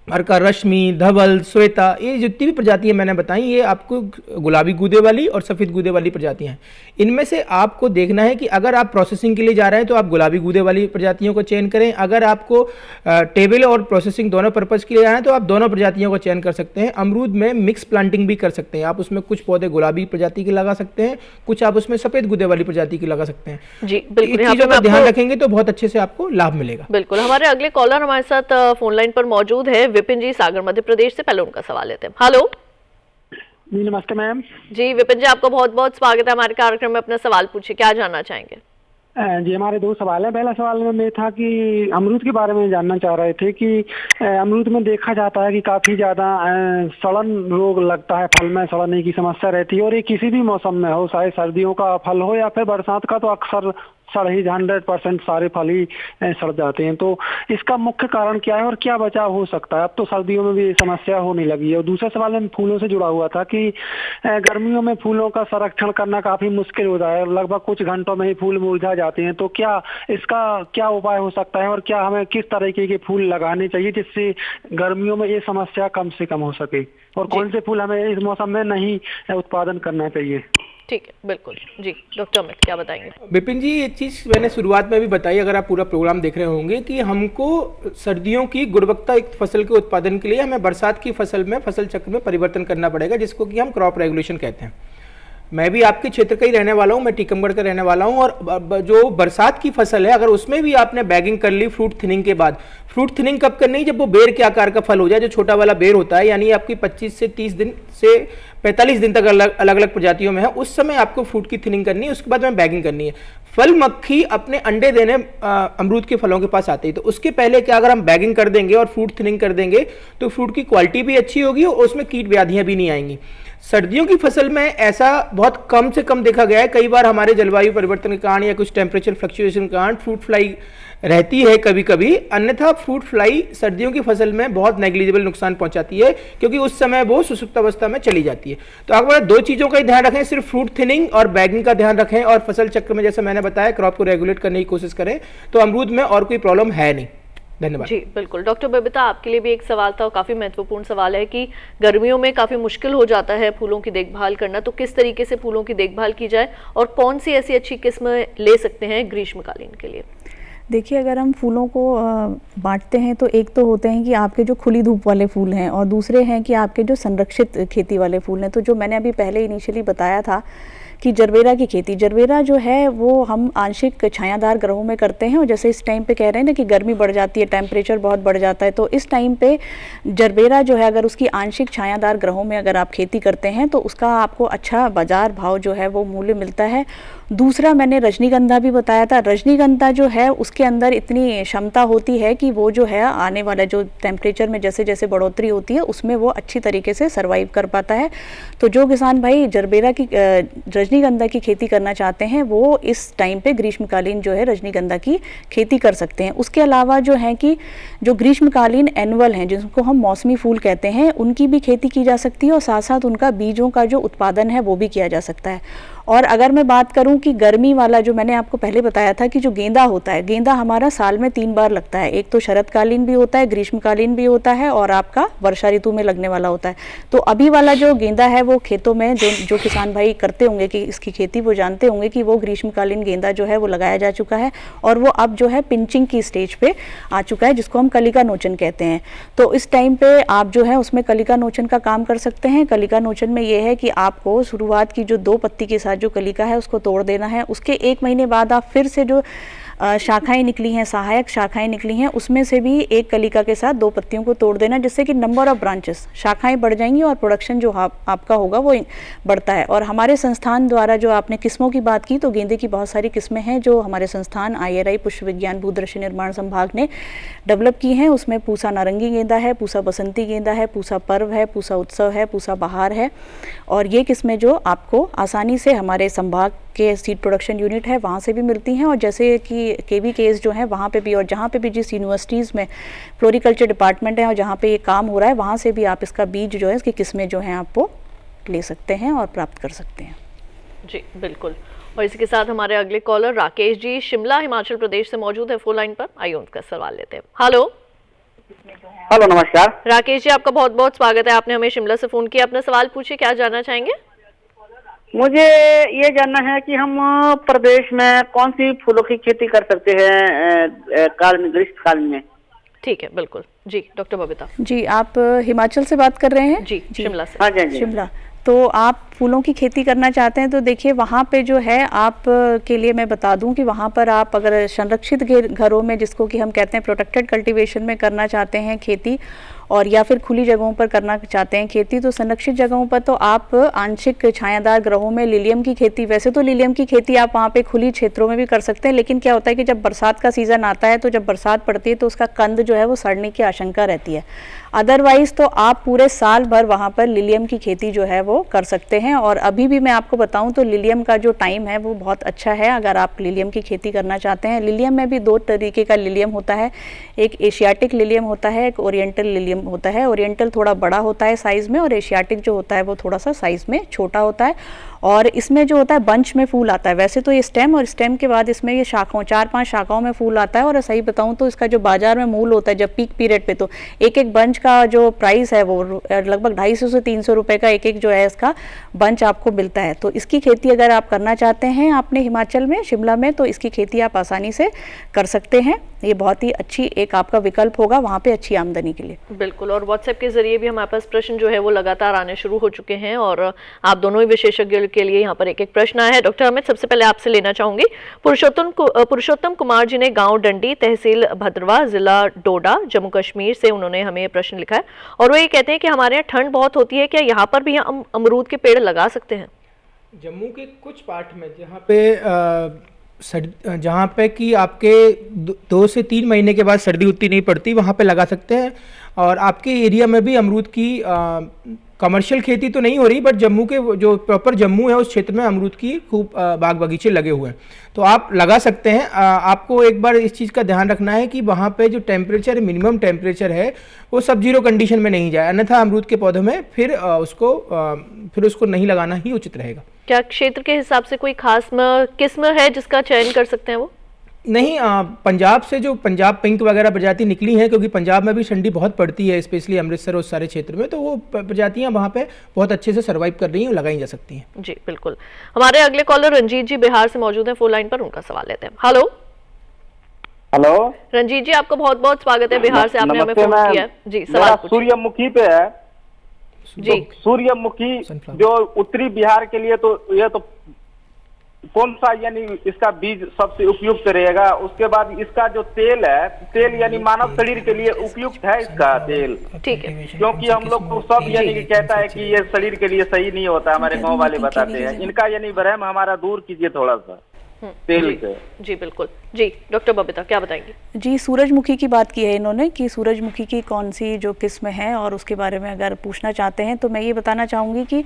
S3: अर्का रश्मि, धवल, श्वेता, ये जितनी भी प्रजातियाँ मैंने बताई, ये आपको गुलाबी गूदे वाली और सफ़ेद गूदे वाली प्रजातियाँ हैं। इनमें से आपको देखना है कि अगर आप प्रोसेसिंग के लिए जा रहे हैं तो आप गुलाबी गूदे वाली प्रजातियों का चयन करें। अगर आपको टेबल और प्रोसेसिंग दोनों पर्पज़ के लिए जा रहे हैं तो आप दोनों प्रजातियों का चयन कर सकते हैं। अमरूद में मिक्स प्लांटिंग भी कर सकते हैं। आप उसमें कुछ पौधे गुलाबी प्रजाति के लगा सकते हैं, कुछ आप उसमें सफ़ेद गूदे वाली प्रजाति के लगा सकते हैं।
S2: जी बिल्कुल,
S3: इन चीज़ों का ध्यान रखेंगे तो बहुत अच्छे से आपको लाभ मिलेगा।
S2: बिल्कुल। हमारे अगले कॉलर हमारे साथ फोन लाइन पर मौजूद है विपिन जी, सागर मध्य प्रदेश से। पहले उनका सवाल लेते हैं। हेलो
S9: जी, नमस्ते मैम।
S2: जी विपिन जी, आपका बहुत बहुत स्वागत है हमारे कार्यक्रम में। अपना सवाल पूछिए, क्या जानना चाहेंगे?
S9: जी, हमारे 2 सवाल हैं। पहला सवाल में था कि अमरूद के बारे में जानना चाह रहे थे कि अमरूद में देखा जाता है कि काफ़ी ज़्यादा सड़न रोग लगता है, फल में सड़ने की समस्या रहती है, और ये किसी भी मौसम में हो, चाहे सर्दियों का फल हो या फिर बरसात का, तो अक्सर सड़ ही 100% सारे फल ही सड़ जाते हैं। तो इसका मुख्य कारण क्या है और क्या बचाव हो सकता है? अब तो सर्दियों में भी ये समस्या होने लगी है। और दूसरा सवाल में फूलों से जुड़ा हुआ था कि गर्मियों में फूलों का संरक्षण करना काफी मुश्किल होता है, लगभग कुछ घंटों में ही फूल मुरझा जाते हैं। तो क्या इसका क्या उपाय हो सकता है और क्या हमें किस तरीके के फूल लगाने चाहिए जिससे गर्मियों में ये समस्या कम से कम हो सके, और कौन से फूल हमें इस मौसम में नहीं उत्पादन करना चाहिए?
S2: ठीक है, बिल्कुल जी। डॉक्टर अमित क्या बताएंगे?
S3: विपिन जी, ये चीज़ मैंने शुरुआत में भी बताई, अगर आप पूरा प्रोग्राम देख रहे होंगे, कि हमको सर्दियों की गुणवत्तायुक्त फसल के उत्पादन के लिए हमें बरसात की फसल में फसल चक्र में परिवर्तन करना पड़ेगा, जिसको कि हम क्रॉप रेगुलेशन कहते हैं। मैं भी आपके क्षेत्र का ही रहने वाला हूँ, मैं टीकमगढ़ का रहने वाला हूँ, और जो बरसात की फसल है, अगर उसमें भी आपने बैगिंग कर ली फ्रूट थिनिंग के बाद, फ्रूट थिनिंग कब करनी है? जब वो बेर के आकार का फल हो जाए, जो छोटा वाला बेर होता है, यानी आपकी 25 से 30 दिन से 45 दिन तक अलग अलग प्रजातियों में है, उस समय आपको फ्रूट की थिनिंग करनी है। उसके बाद में बैगिंग करनी है। फल मक्खी अपने अंडे देने अमरूद के फलों के पास आती है, तो उसके पहले क्या, अगर हम बैगिंग कर देंगे और फ्रूट थिनिंग कर देंगे तो फ्रूट की क्वालिटी भी अच्छी होगी और उसमें कीट व्याधियां भी नहीं आएंगी। सर्दियों की फसल में ऐसा बहुत कम से कम देखा गया है। कई बार हमारे जलवायु परिवर्तन के कारण या कुछ टेम्परेचर फ्लक्चुएशन के कारण फ्रूट फ्लाई रहती है कभी कभी, अन्यथा फ्रूट फ्लाई सर्दियों की फसल में बहुत नेग्लिजिबल नुकसान पहुंचाती है, क्योंकि उस समय वो सुसुप्त अवस्था में चली जाती है। तो आप 2 चीज़ों का ही ध्यान रखें, सिर्फ फ्रूट थिनिंग और बैगिंग का ध्यान रखें, और फसल चक्र में जैसे मैंने बताया क्रॉप को रेगुलेट करने की कोशिश करें, तो अमरूद में और कोई प्रॉब्लम है नहीं। धन्यवाद
S2: जी बिल्कुल। डॉक्टर बबीता, आपके लिए भी एक सवाल था और काफ़ी महत्वपूर्ण सवाल है कि गर्मियों में काफ़ी मुश्किल हो जाता है फूलों की देखभाल करना, तो किस तरीके से फूलों की देखभाल की जाए और कौन सी ऐसी अच्छी किस्म ले सकते हैं ग्रीष्मकालीन के लिए?
S5: देखिए, अगर हम फूलों को बांटते हैं तो एक तो होते हैं कि आपके जो खुली धूप वाले फूल हैं और दूसरे हैं कि आपके जो संरक्षित खेती वाले फूल हैं। तो जो मैंने अभी पहले इनिशियली बताया था कि जरबेरा की खेती, जरबेरा जो है वो हम आंशिक छायादार ग्रहों में करते हैं, और जैसे इस टाइम पे कह रहे हैं ना कि गर्मी बढ़ जाती है, टेम्परेचर बहुत बढ़ जाता है, तो इस टाइम पे जरबेरा जो है अगर उसकी आंशिक छायादार ग्रहों में अगर आप खेती करते हैं तो उसका आपको अच्छा बाजार भाव जो है वो मूल्य मिलता है। दूसरा मैंने रजनीगंधा भी बताया था। रजनीगंधा जो है उसके अंदर इतनी क्षमता होती है कि वो जो है आने वाला जो टेम्परेचर में जैसे जैसे बढ़ोतरी होती है उसमें वो अच्छी तरीके से सर्वाइव कर पाता है। तो जो किसान भाई जरबेरा की रजनीगंधा की खेती करना चाहते हैं वो इस टाइम पे ग्रीष्मकालीन जो है रजनीगंधा की खेती कर सकते हैं। उसके अलावा जो है कि जो ग्रीष्मकालीन एनुअल हैं जिनको हम मौसमी फूल कहते हैं, उनकी भी खेती की जा सकती है और साथ साथ उनका बीजों का जो उत्पादन है वो भी किया जा सकता है। और अगर मैं बात करूं कि गर्मी वाला, जो मैंने आपको पहले बताया था कि जो गेंदा होता है, गेंदा हमारा साल में 3 बार लगता है। एक तो शरतकालीन भी होता है, ग्रीष्मकालीन भी होता है और आपका वर्षा ऋतु में लगने वाला होता है। तो अभी वाला जो गेंदा है वो खेतों में जो किसान भाई करते होंगे कि इसकी खेती, वो जानते होंगे कि वो ग्रीष्मकालीन गेंदा जो है वो लगाया जा चुका है और वो अब जो है पिंचिंग की स्टेज पे आ चुका है, जिसको हम कलिका नोचन कहते हैं। तो इस टाइम पे आप जो है उसमें कलिका नोचन का काम कर सकते हैं। कलिका नोचन में ये है कि आपको शुरुआत की जो 2 पत्ती के साथ जो कलिका है उसको तोड़ देना है। उसके 1 महीने बाद आप फिर से जो शाखाएं निकली हैं, सहायक शाखाएं निकली हैं, उसमें से भी एक कलिका के साथ 2 पत्तियों को तोड़ देना, जिससे कि नंबर ऑफ ब्रांचेस, शाखाएं बढ़ जाएंगी और प्रोडक्शन जो आपका होगा वो बढ़ता है। और हमारे संस्थान द्वारा जो आपने किस्मों की बात की, तो गेंदे की बहुत सारी किस्में हैं जो हमारे संस्थान IRI पुष्प विज्ञान भूदृश्य निर्माण संभाग ने डेवलप की हैं। उसमें पूसा नारंगी गेंदा है, पूसा बसंती गेंदा है, पूसा पर्व है, पूसा उत्सव है, पूसा बहार है। और ये किस्में जो आपको आसानी से हमारे संभाग के सीड प्रोडक्शन यूनिट है वहाँ से भी मिलती हैं, और जैसे कि KVKs जो है वहाँ पे भी, और जहाँ पे भी जिस यूनिवर्सिटीज़ में फ्लोरिकल्चर डिपार्टमेंट है और जहाँ पे ये काम हो रहा है वहाँ से भी आप इसका बीज जो है, इसकी किस्में जो हैं आप वो ले सकते हैं और प्राप्त कर सकते हैं।
S2: जी बिल्कुल। और इसी के साथ हमारे अगले कॉलर राकेश जी शिमला हिमाचल प्रदेश से मौजूद है फोन लाइन पर। आइए उनका सवाल लेते हैं। हेलो
S6: हेलो, नमस्कार
S2: राकेश जी, आपका बहुत बहुत स्वागत है। आपने हमें शिमला से फोन किया, अपना सवाल पूछिए, क्या जानना चाहेंगे?
S6: मुझे ये जानना है कि हम प्रदेश में कौन सी फूलों की खेती कर सकते हैं ग्रीष्मकाल में।
S2: ठीक है, बिल्कुल जी। डॉक्टर बबीता
S5: जी, आप हिमाचल से बात कर रहे हैं?
S2: जी शिमला से।
S6: हाँ जी।
S5: शिमला। तो आप फूलों की खेती करना चाहते हैं तो देखिए वहाँ पे जो है आप के लिए मैं बता दूं कि वहाँ पर आप अगर संरक्षित घरों में, जिसको कि हम कहते हैं प्रोटेक्टेड कल्टीवेशन में करना चाहते हैं खेती, और या फिर खुली जगहों पर करना चाहते हैं खेती, तो संरक्षित जगहों पर तो आप आंशिक छायादार ग्रहों में लिलियम की खेती, वैसे तो लिलियम की खेती आप वहाँ पे खुली क्षेत्रों में भी कर सकते हैं, लेकिन क्या होता है कि जब बरसात का सीज़न आता है तो जब बरसात पड़ती है तो उसका कंद जो है वो सड़ने की आशंका रहती है। अदरवाइज़ तो आप पूरे साल भर वहाँ पर लिलियम की खेती जो है वो कर सकते हैं। और अभी भी मैं आपको बताऊँ तो लिलियम का जो टाइम है वो बहुत अच्छा है अगर आप लिलियम की खेती करना चाहते हैं। लिलियम में भी 2 तरीके का लिलियम होता है, एक एशियाटिक लिलियम होता है, एक ओरिएंटल लिलियम होता है। ओरिएंटल थोड़ा बड़ा होता है साइज़ में और एशियाटिक जो होता है वो थोड़ा सा साइज़ में छोटा होता है। और इसमें जो होता है बंच में फूल आता है। वैसे तो ये स्टेम, और स्टेम के बाद इसमें ये शाखाओं, 4-5 शाखाओं में फूल आता है। और सही बताऊं तो इसका जो बाजार में मूल्य होता है जब पीक पीरियड पे, तो एक बंच का जो प्राइस है वो लगभग 250 से 300 रुपए का एक जो है इसका बंच आपको मिलता है। तो इसकी खेती अगर आप करना चाहते हैं आपने हिमाचल में, शिमला में, तो इसकी खेती आप आसानी से कर सकते हैं। ये बहुत ही अच्छी एक आपका विकल्प होगा वहाँ पे अच्छी आमदनी के लिए।
S2: बिल्कुल। और व्हाट्सएप के जरिए भी हमारे पास प्रश्न जो है वो लगातार आने शुरू हो चुके हैं और आप दोनों ही विशेषज्ञों के लिए यहाँ पर एक प्रश्न आया है। डॉक्टर अमित, सबसे पहले आपसे लेना चाहूंगी, पुरुषोत्तम कुमार जी ने गांव डंडी, तहसील भद्रवा, जिला डोडा, जम्मू कश्मीर से उन्होंने हमें प्रश्न लिखा है और वो ये कहते हैं कि हमारे यहाँ ठंड बहुत होती है, क्या यहाँ पर भी हम अमरूद के पेड़ लगा सकते हैं?
S3: जम्मू के कुछ पार्ट में जहाँ पे कि आपके 2 से 3 महीने के बाद सर्दी उतनी नहीं पड़ती, वहाँ पे लगा सकते हैं। और आपके एरिया में भी अमरूद की कमर्शियल खेती तो नहीं हो रही, बट जम्मू के जो प्रॉपर जम्मू है उस क्षेत्र में अमरूद की खूब बाग बगीचे लगे हुए हैं, तो आप लगा सकते हैं। आपको एक बार इस चीज़ का ध्यान रखना है कि वहाँ पे जो टेम्परेचर, मिनिमम टेम्परेचर है वो सब जीरो कंडीशन में नहीं जाए, अन्यथा अमरूद के पौधों में फिर उसको नहीं लगाना ही उचित रहेगा।
S2: क्या क्षेत्र के हिसाब से कोई खास किस्म है जिसका चयन कर सकते हैं वो?
S3: नहीं, पंजाब से जो पंजाब पिंक वगैरह प्रजाति निकली हैं, क्योंकि पंजाब में भी ठंडी बहुत पड़ती है, स्पेशली अमृतसर और उस सारे क्षेत्र में, तो वो प्रजातियां वहाँ पे बहुत अच्छे से सर्वाइव कर रही हैं और लगाई जा सकती हैं।
S2: जी बिल्कुल। हमारे अगले कॉलर रंजीत जी बिहार से मौजूद हैं फोन लाइन पर, उनका सवाल लेते हैं। हेलो
S10: हेलो
S2: रंजीत जी, आपका बहुत बहुत स्वागत है, बिहार से आपने हमें फोन किया है। जी सवाल पूछिए।
S10: सूर्यमुखी पे है
S2: जी।
S10: तो सूर्यमुखी जो उत्तरी बिहार के लिए, तो ये तो कौन सा यानी इसका बीज सबसे उपयुक्त रहेगा? उसके बाद इसका जो तेल है, तेल यानी मानव शरीर के लिए उपयुक्त है इसका तेल?
S2: ठीक है,
S10: क्योंकि हम लोग को सब यानी कि कहता है कि ये शरीर के लिए सही नहीं होता, हमारे गांव वाले बताते हैं। इनका यानी भ्रम हमारा दूर कीजिए थोड़ा सा तेल से।
S2: जी बिल्कुल। जी डॉक्टर बबीता क्या बताएंगे?
S5: जी, सूरजमुखी की बात की है इन्होंने कि सूरजमुखी की कौन सी जो किस्म है और उसके बारे में अगर पूछना चाहते हैं तो मैं ये बताना चाहूँगी कि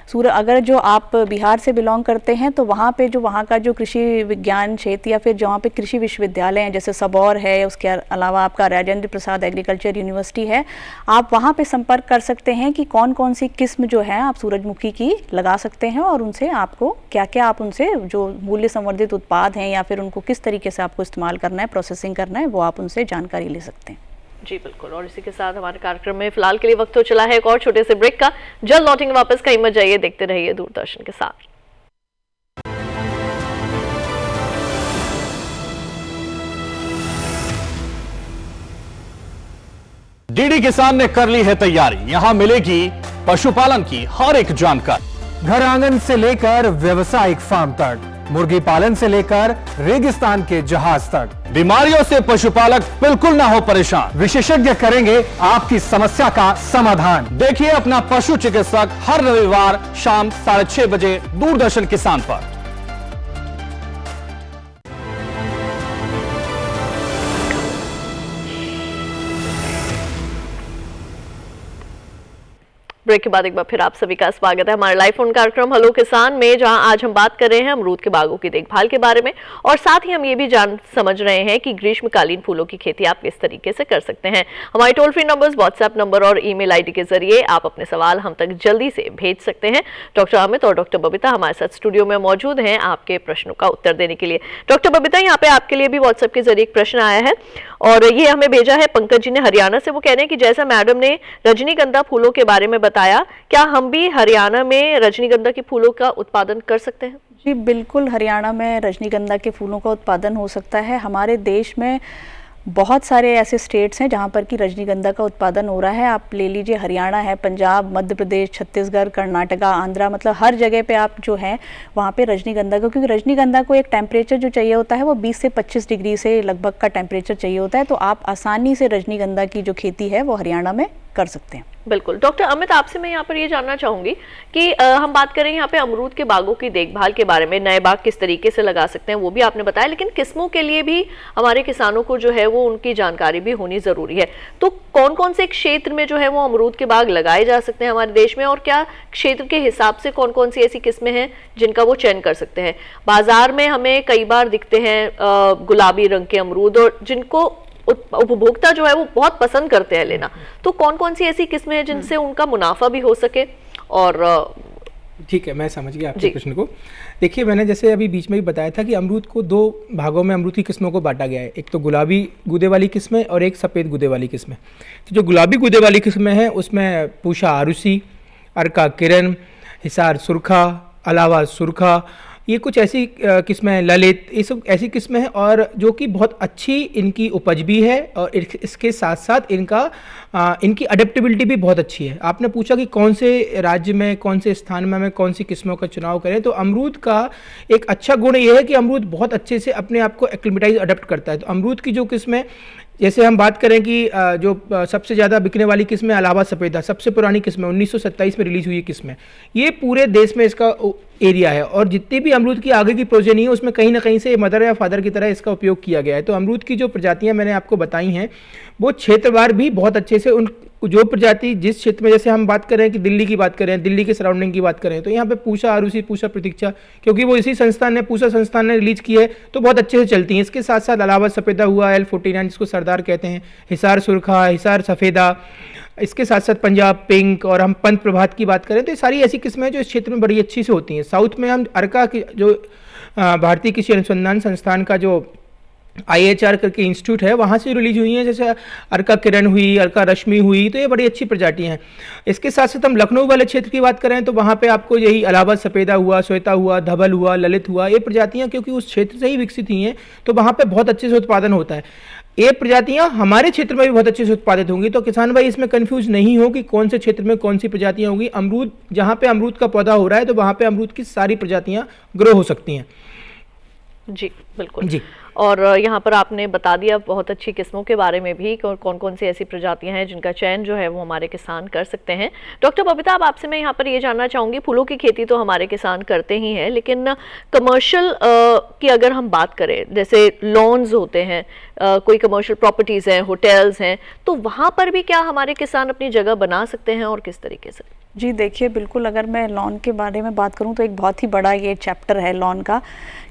S5: अगर जो आप बिहार से बिलोंग करते हैं तो वहाँ पे जो वहाँ का जो कृषि विज्ञान क्षेत्र या फिर जहाँ पे कृषि विश्वविद्यालय हैं, जैसे सबौर है, उसके अलावा आपका राजेंद्र प्रसाद एग्रीकल्चर यूनिवर्सिटी है, आप वहाँ पे संपर्क कर सकते हैं कि कौन कौन सी किस्म जो है आप सूरजमुखी की लगा सकते हैं और उनसे आपको क्या क्या आप उनसे जो मूल्य संवर्धित उत्पाद हैं या फिर उनको किस तरीके से आपको इस्तेमाल करना है, प्रोसेसिंग करना है, वो आप उनसे जानकारी ले सकते हैं।
S2: जी बिल्कुल। और इसी के साथ हमारे कार्यक्रम में फिलहाल के लिए वक्त हो चला है एक और छोटे से ब्रेक का। जल्द लौटेंगे वापस, कहीं मत जाइए, देखते रहिए दूरदर्शन के साथ।
S11: डीडी किसान ने कर ली है तैयारी, यहां मिलेगी पशुपालन की हर एक जानकारी,
S7: घर आंगन से लेकर व्यवसायिक फार्म तक, मुर्गी पालन से लेकर रेगिस्तान के जहाज तक।
S11: बीमारियों से पशुपालक बिल्कुल ना हो परेशान,
S7: विशेषज्ञ करेंगे आपकी समस्या का समाधान।
S11: देखिए अपना पशु चिकित्सक हर रविवार शाम 6:30 बजे दूरदर्शन किसान पर।
S2: ब्रेक के बाद एक बार फिर आप सभी का स्वागत है हमारे लाइव फोन कार्यक्रम हेलो किसान में, जहां आज हम बात कर रहे हैं अमरूद के बागों की देखभाल के बारे में और साथ ही हम ये भी समझ रहे हैं कि ग्रीष्मकालीन फूलों की खेती आप किस तरीके से कर सकते हैं। हमारे toll free numbers, WhatsApp number और ईमेल आईडी के जरिए आप अपने सवाल हम तक जल्दी से भेज सकते हैं। डॉक्टर अमित और डॉक्टर बबीता हमारे साथ स्टूडियो में मौजूद हैं आपके प्रश्नों का उत्तर देने के लिए। डॉक्टर बबीता, यहाँ पे आपके लिए भी व्हाट्सएप के जरिए एक प्रश्न आया है और ये हमें भेजा है पंकज जी ने हरियाणा से। वो कह रहे हैं कि जैसा मैडम ने रजनीगंधा फूलों के बारे में बताया, क्या हम भी हरियाणा में रजनीगंधा के फूलों का उत्पादन कर सकते हैं?
S5: जी बिल्कुल, हरियाणा में रजनीगंधा के फूलों का उत्पादन हो सकता है। हमारे देश में बहुत सारे ऐसे स्टेट्स हैं जहाँ पर कि रजनीगंधा का उत्पादन हो रहा है। आप ले लीजिए, हरियाणा है, पंजाब, मध्य प्रदेश, छत्तीसगढ़, कर्नाटका, आंध्रा, मतलब हर जगह पे आप जो है वहाँ पे रजनीगंधा को, क्योंकि रजनीगंधा को एक टेम्परेचर जो चाहिए होता है वो 20 से 25 डिग्री से लगभग का टेम्परेचर चाहिए होता है, तो आप आसानी से रजनीगंधा की जो खेती है वो हरियाणा में कर सकते हैं।
S2: बिल्कुल। डॉक्टर अमित, आपसे मैं यहाँ पर ये जानना चाहूंगी कि हम बात करें यहाँ पे अमरूद के बागों की देखभाल के बारे में, नए बाग किस तरीके से लगा सकते हैं वो भी आपने बताया, लेकिन किस्मों के लिए भी हमारे किसानों को जो है वो उनकी जानकारी भी होनी जरूरी है। तो कौन कौन से क्षेत्र में जो है वो अमरूद के बाग लगाए जा सकते हैं हमारे देश में, और क्या क्षेत्र के हिसाब से कौन कौन सी ऐसी किस्में हैं जिनका वो चयन कर सकते हैं? बाजार में हमें कई बार दिखते हैं गुलाबी रंग के अमरूद और जिनको उपभोक्ता जो है वो बहुत पसंद करते हैं लेना, तो कौन कौन सी ऐसी किस्में हैं जिनसे उनका मुनाफा भी हो सके? और
S3: ठीक है, मैं समझ गया आपके प्रश्न को। देखिए, मैंने जैसे अभी बीच में भी बताया था कि अमरूद को दो भागों में अमरूद की किस्मों को बांटा गया है, एक तो गुलाबी गूदे वाली किस्में और एक सफ़ेद गूदे वाली किस्में। तो जो गुलाबी गूदे वाली किस्में हैं उसमें पूषा आरुषी, अर्का किरण, हिसार सुरखा, अलावा सुरखा, ये कुछ ऐसी किस्में, ललित, ये सब ऐसी किस्में हैं और जो कि बहुत अच्छी इनकी उपज भी है और इसके साथ साथ इनकी अडेप्टेबिलिटी भी बहुत अच्छी है। आपने पूछा कि कौन से राज्य में, कौन से स्थान में हमें कौन सी किस्मों का चुनाव करें, तो अमरूद का एक अच्छा गुण ये है कि अमरूद बहुत अच्छे से अपने आप को एक्लिमेटाइज अडेप्ट करता है। तो अमरूद की जो किस्में, जैसे हम बात करें कि जो सबसे ज़्यादा बिकने वाली किस्म है अलावा सफ़ेदा, सबसे पुरानी किस्म है, 1927 में रिलीज़ हुई किस्म है, ये पूरे देश में इसका एरिया है और जितनी भी अमरूद की आगे की प्रोजेनी है उसमें कहीं ना कहीं से मदर या फादर की तरह इसका उपयोग किया गया है। तो अमरूद की जो प्रजातियां मैंने आपको बताई हैं वो क्षेत्रवार भी बहुत अच्छे से उन जो प्रजाति जिस क्षेत्र में, जैसे हम बात करें कि दिल्ली की बात करें, दिल्ली के सराउंडिंग की बात करें, तो यहाँ पे पूषा आरुषि, पूषा प्रतीक्षा, क्योंकि वो इसी संस्थान ने, पूषा संस्थान ने रिलीज की है तो बहुत अच्छे से चलती हैं। इसके साथ साथ अलावा सफ़ेदा हुआ, L49 जिसको सरदार कहते हैं, हिसार सुरखा, हिसार सफ़ेदा, इसके साथ साथ पंजाब पिंक, और हम पंत प्रभात की बात करें तो ये सारी ऐसी किस्में हैं जो इस क्षेत्र में बड़ी अच्छी से होती हैं। साउथ में हम अर्का की, जो भारतीय कृषि अनुसंधान संस्थान का जो IHR करके इंस्टीट्यूट है, वहाँ से रिलीज हुई हैं, जैसे अर्का किरण हुई, अर्का रश्मि हुई, तो ये बड़ी अच्छी प्रजातियाँ हैं। इसके साथ साथ हम लखनऊ वाले क्षेत्र की बात करें तो वहाँ पे आपको यही इलाहाबाद सफ़ेदा हुआ, श्वेता हुआ, धवल हुआ, ललित हुआ, ये प्रजातियाँ क्योंकि उस क्षेत्र से ही विकसित हुई हैं तो वहाँ पे बहुत अच्छे से उत्पादन होता है। ये प्रजातियाँ हमारे क्षेत्र में भी बहुत अच्छे से उत्पादित होंगी, तो किसान भाई इसमें कंफ्यूज नहीं हो कि कौन से क्षेत्र में कौन सी प्रजातियाँ होंगी। अमरूद, जहाँ पे अमरूद का पौधा हो रहा है तो वहाँ पे अमरूद की सारी प्रजातियाँ ग्रो हो सकती हैं।
S2: जी बिल्कुल
S3: जी।
S2: और यहाँ पर आपने बता दिया बहुत अच्छी किस्मों के बारे में भी, कौन कौन सी ऐसी प्रजातियां हैं जिनका चयन जो है वो हमारे किसान कर सकते हैं। डॉक्टर बबीता, अब आपसे मैं यहाँ पर ये जानना चाहूँगी, फूलों की खेती तो हमारे किसान करते ही हैं, लेकिन कमर्शियल की अगर हम बात करें, जैसे लॉन्स होते हैं, कोई कमर्शियल प्रॉपर्टीज़ हैं, होटल्स हैं, तो वहाँ पर भी क्या हमारे किसान अपनी जगह बना सकते हैं और किस तरीके से?
S5: जी देखिए, बिल्कुल अगर मैं लॉन के बारे में बात करूं तो एक बहुत ही बड़ा ये चैप्टर है लॉन का,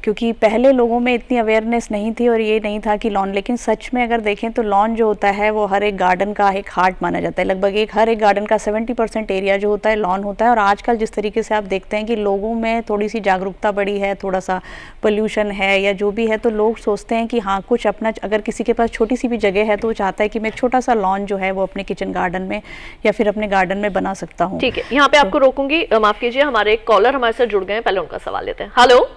S5: क्योंकि पहले लोगों में इतनी अवेयरनेस नहीं थी और ये नहीं था कि लॉन, लेकिन सच में अगर देखें तो लॉन जो होता है वो हर एक गार्डन का एक हार्ट माना जाता है। लगभग हर एक गार्डन का 70% एरिया जो होता है लॉन होता है। और आजकल जिस तरीके से आप देखते हैं कि लोगों में थोड़ी सी जागरूकता बढ़ी है, थोड़ा सा पोल्यूशन है या जो भी है, तो लोग सोचते हैं कि हाँ कुछ अपना, अगर किसी के पास छोटी सी भी जगह है तो वो चाहता है कि मैं एक छोटा सा लॉन जो है वो अपने किचन गार्डन में या फिर अपने गार्डन में बना सकता हूँ।
S2: ठीक है, यहाँ पे आपको रोकूंगी, माफ कीजिए, हमारे एक कॉलर हमारे साथ जुड़ गए हैं, पहले उनका सवाल लेते हैं। हेलो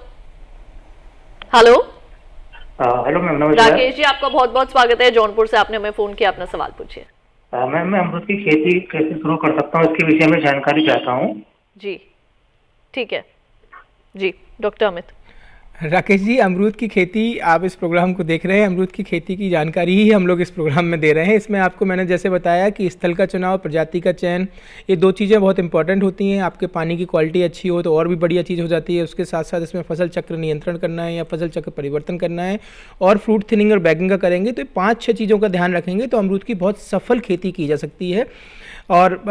S2: हेलो
S12: हेलो मैम, नमस्कार।
S2: राकेश जी, आपका बहुत बहुत स्वागत है, जौनपुर से आपने हमें फोन किया, अपना सवाल पूछिए।
S12: मैम, मैं अमरूद की खेती कैसे शुरू कर सकता हूँ, इसके विषय में जानकारी चाहता हूँ।
S2: जी ठीक है जी, डॉक्टर अमित।
S3: राकेश जी, अमरूद की खेती, आप इस प्रोग्राम को देख रहे हैं, अमरूद की खेती की जानकारी ही हम लोग इस प्रोग्राम में दे रहे हैं। इसमें आपको मैंने जैसे बताया कि स्थल का चुनाव, प्रजाति का चयन, ये दो चीज़ें बहुत इंपॉर्टेंट होती हैं। आपके पानी की क्वालिटी अच्छी हो तो और भी बढ़िया चीज़ हो जाती है। उसके साथ साथ इसमें फसल चक्र नियंत्रण करना है या फसल चक्र परिवर्तन करना है, और फ्रूट थिनिंग और बैगिंग का करेंगे तो 5-6 चीज़ों का ध्यान रखेंगे तो अमरूद की बहुत सफल खेती की जा सकती है। और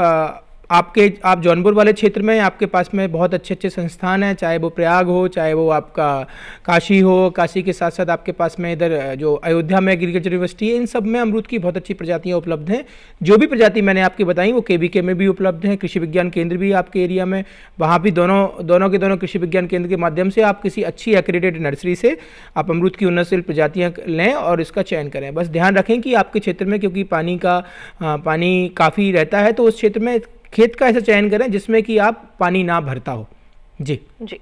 S3: आप जौनपुर वाले क्षेत्र में आपके पास में बहुत अच्छे अच्छे संस्थान हैं, चाहे वो प्रयाग हो, चाहे वो आपका काशी हो, काशी के साथ साथ आपके पास में इधर जो अयोध्या में एग्रीकल्चर यूनिवर्सिटी है, इन सब में अमरूद की बहुत अच्छी प्रजातियां उपलब्ध हैं। जो भी प्रजाति मैंने आपकी बताई वो KVK में भी उपलब्ध हैं। कृषि विज्ञान केंद्र भी आपके एरिया में, वहाँ भी दोनों कृषि विज्ञान केंद्र के माध्यम से आप किसी अच्छी एक्रेडिटेड नर्सरी से आप अमरूद की उन्नतशील प्रजातियाँ लें और इसका चयन करें। बस ध्यान रखें कि आपके क्षेत्र में, क्योंकि पानी काफ़ी रहता है, तो उस क्षेत्र में खेत का ऐसा चयन करें जिसमें कि आप पानी ना भरता हो। जी
S2: जी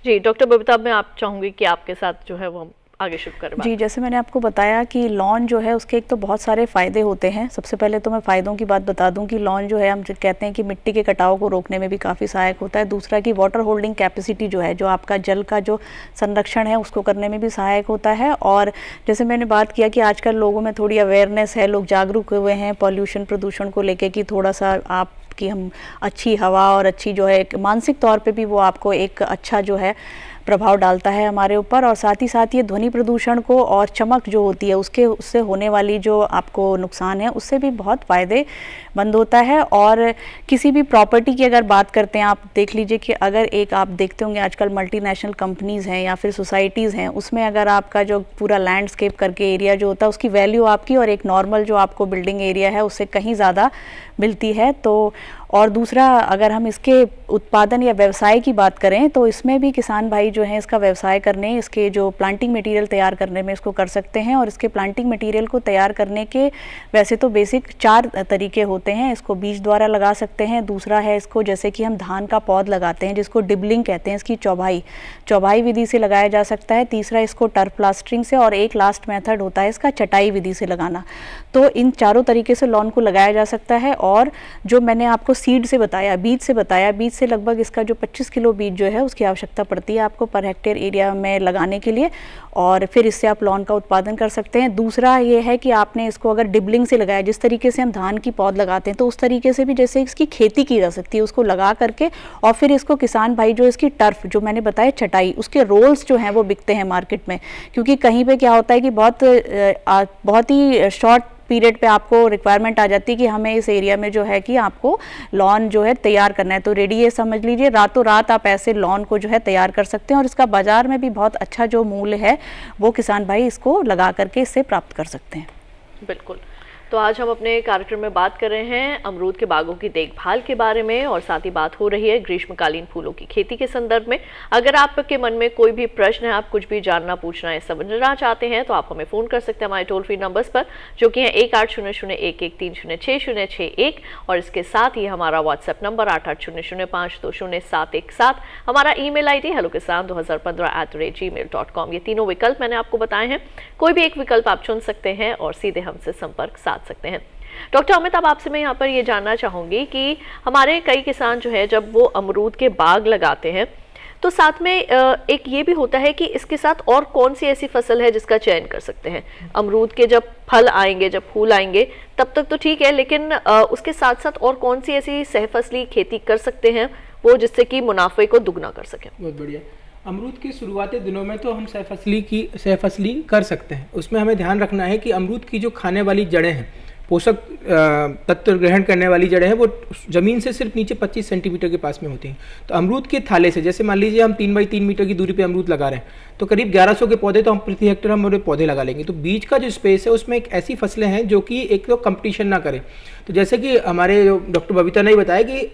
S2: जी, डॉक्टर बबीता, मैं आप चाहूँगी कि आपके साथ जो है वो हम आगे शुरू करें।
S5: जी, जैसे मैंने आपको बताया कि लॉन जो है उसके एक तो बहुत सारे फ़ायदे होते हैं। सबसे पहले तो मैं फ़ायदों की बात बता दूं कि लॉन जो है, हम कहते हैं कि मिट्टी के कटाव को रोकने में भी काफ़ी सहायक होता है। दूसरा कि वाटर होल्डिंग कैपेसिटी जो है, जो आपका जल का जो संरक्षण है उसको करने में भी सहायक होता है। और जैसे मैंने बात किया कि आजकल लोगों में थोड़ी अवेयरनेस है, लोग जागरूक हुए हैं पॉल्यूशन प्रदूषण को लेके, कि थोड़ा सा आप कि हम अच्छी हवा और अच्छी जो है मानसिक तौर पे भी वो आपको एक अच्छा जो है प्रभाव डालता है हमारे ऊपर। और साथ ही साथ ये ध्वनि प्रदूषण को और चमक जो होती है उससे होने वाली जो आपको नुकसान है उससे भी बहुत फ़ायदेमंद होता है। और किसी भी प्रॉपर्टी की अगर बात करते हैं, आप देख लीजिए कि अगर एक आप देखते होंगे आजकल मल्टीनेशनल कंपनीज़ हैं या फिर सोसाइटीज़ हैं, उसमें अगर आपका जो पूरा लैंडस्केप करके एरिया जो होता है उसकी वैल्यू आपकी और एक नॉर्मल जो आपको बिल्डिंग एरिया है उससे कहीं ज़्यादा मिलती है। तो और दूसरा, अगर हम इसके उत्पादन या व्यवसाय की बात करें तो इसमें भी किसान भाई जो हैं इसका व्यवसाय करने, इसके जो प्लांटिंग मटेरियल तैयार करने में इसको कर सकते हैं। और इसके प्लांटिंग मटेरियल को तैयार करने के वैसे तो बेसिक 4 तरीके होते हैं। इसको बीज द्वारा लगा सकते हैं, दूसरा है इसको जैसे कि हम धान का पौध लगाते हैं जिसको डिबलिंग कहते हैं, इसकी चौबाई विधि से लगाया जा सकता है। तीसरा इसको टर्फ प्लास्टरिंग से, और एक लास्ट मेथड होता है इसका चटाई विधि से लगाना। तो इन चारों तरीके से लॉन को लगाया जा सकता है। और जो मैंने आपको सीड से बताया, बीज से लगभग इसका जो 25 किलो बीज जो है उसकी आवश्यकता पड़ती है आपको पर हेक्टेयर एरिया में लगाने के लिए, और फिर इससे आप लॉन का उत्पादन कर सकते हैं। दूसरा ये है कि आपने इसको अगर डिबलिंग से लगाया, जिस तरीके से हम धान की पौध लगाते हैं तो उस तरीके से भी जैसे इसकी खेती की जा सकती है, उसको लगा करके और फिर इसको किसान भाई जो इसकी टर्फ जो मैंने बताया चटाई, उसके रोल्स जो हैं वो बिकते हैं मार्केट में। क्योंकि कहीं पे क्या होता है कि बहुत ही शॉर्ट पीरियड पे आपको रिक्वायरमेंट आ जाती है कि हमें इस एरिया में जो है कि आपको लॉन जो है तैयार करना है, तो रेडी ये समझ लीजिए रातों रात आप ऐसे लॉन को जो है तैयार कर सकते हैं। और इसका बाजार में भी बहुत अच्छा जो मूल्य है वो किसान भाई इसको लगा करके इससे प्राप्त कर सकते हैं।
S2: बिल्कुल। तो आज हम अपने कार्यक्रम में बात कर रहे हैं अमरूद के बागों की देखभाल के बारे में और साथ ही बात हो रही है ग्रीष्मकालीन फूलों की खेती के संदर्भ में। अगर आपके मन में कोई भी प्रश्न है, आप कुछ भी जानना, पूछना या समझना चाहते हैं तो आप हमें फ़ोन कर सकते हैं हमारे टोल फ्री नंबर्स पर, जो कि है 180011306061 और इसके साथ ही हमारा व्हाट्सएप नंबर 8800520717। हमारा ईमेल आईडी hellokisan2015@gmail.com। ये तीनों विकल्प मैंने आपको बताए हैं, कोई भी एक विकल्प आप चुन सकते हैं और सीधे हमसे संपर्क साध सकते हैं। डॉक्टर अमित, अब आपसे मैं यहाँ पर ये जानना चाहूँगी कि हमारे कई किसान जो है जब वो अमरूद के बाग लगाते हैं तो साथ में एक ये भी होता है कि इसके साथ और कौन सी ऐसी फसल है जिसका चयन कर सकते हैं। अमरूद के जब फल आएंगे, जब फूल आएंगे तब तक तो ठीक है, लेकिन उसके साथ साथ और कौन सी ऐसी सहफसली खेती कर सकते हैं वो जिससे कि मुनाफे को दुगना कर सकें।
S3: बहुत बढ़िया। अमरूद के शुरुआती दिनों में तो हम सहफसली कर सकते हैं। उसमें हमें ध्यान रखना है कि अमरूद की जो खाने वाली जड़ें हैं, पोषक तत्व ग्रहण करने वाली जड़ें हैं, वो ज़मीन से सिर्फ नीचे 25 सेंटीमीटर के पास में होती हैं। तो अमरूद के थाले से, जैसे मान लीजिए हम 3 बाई 3 मीटर की दूरी पे अमरूद लगा रहे हैं तो करीब 1100 के पौधे तो हम प्रति हेक्टेयर हम पौधे लगा लेंगे। तो बीच का जो स्पेस है उसमें एक ऐसी फसलें हैं जो कि एक तो कंपटीशन ना करें। तो जैसे कि हमारे डॉक्टर बबीता ने बताया कि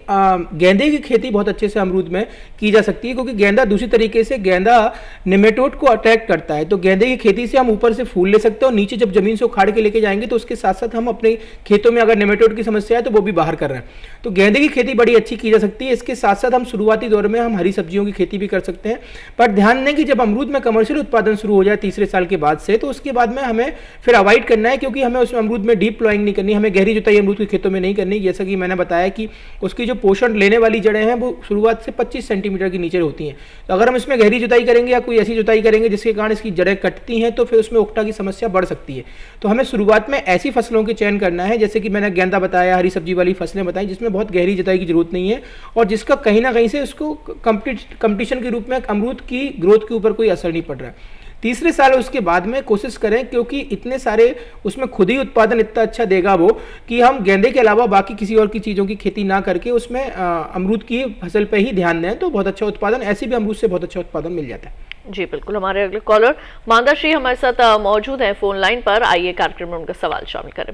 S3: गेंदे की खेती बहुत अच्छे से अमरूद में की जा सकती है, क्योंकि गेंदा दूसरी तरीके से गेंदा निमेटोड को अट्रैक्ट करता है। तो गेंदे की खेती से हम ऊपर से फूल ले सकते हैं और नीचे जब जमीन से उखाड़ के लेके जाएंगे तो उसके साथ साथ हम अपने खेतों में अगर निमेटोड की समस्या है तो वो भी बाहर कर रहे हैं। तो गेंदे की खेती बड़ी अच्छी की जा सकती है। इसके साथ साथ हम शुरुआती दौर में हम हरी सब्जियों की खेती भी कर सकते हैं। पर ध्यान दें कि जब अमरूद में कमर्शियल उत्पादन शुरू हो जाए तीसरे साल के बाद से, तो उसके बाद में हमें फिर अवॉइड करना है, क्योंकि हमें उस अमरूद में डीप प्लॉइंग नहीं करनी, हमें गहरी जुताई अमरूद के खेतों में नहीं करनी। जैसा कि मैंने बताया कि उसकी जो पोषण लेने वाली जड़ें हैं वो शुरुआत से 25 सेंटीमीटर के नीचे होती हैं। तो अगर हम इसमें गहरी जुताई करेंगे या कोई ऐसी जुताई करेंगे जिसके कारण इसकी जड़ें कटती हैं तो फिर उसमें ओक्टा की समस्या बढ़ सकती है। तो हमें शुरुआत में ऐसी फसलों के चयन करना है, जैसे कि मैंने गेंदा बताया, हरी सब्जी वाली फसलें बताई, जिसमें बहुत गहरी जुताई की जरूरत नहीं है और जिसका कहीं ना कहीं से उसको कंपटीशन के रूप में अमरूद की ग्रोथ के ऊपर कोई असर नहीं पड़ रहा है। तीसरे साल उसके बाद में कोशिश करें, क्योंकि इतने सारे उसमें खुद ही उत्पादन इतना अच्छा देगा वो, कि हम गेंदे के अलावा बाकी किसी और की चीज़ों की खेती ना करके उसमें अमरूद की फसल पे ही ध्यान दें तो बहुत अच्छा उत्पादन, ऐसे भी अमरूद से बहुत अच्छा उत्पादन मिल जाता है।
S2: जी बिल्कुल। हमारे अगले कॉलर मांदा श्री हमारे साथ मौजूद है फोन लाइन पर। आइए कार्यक्रम में उनका सवाल शामिल करें।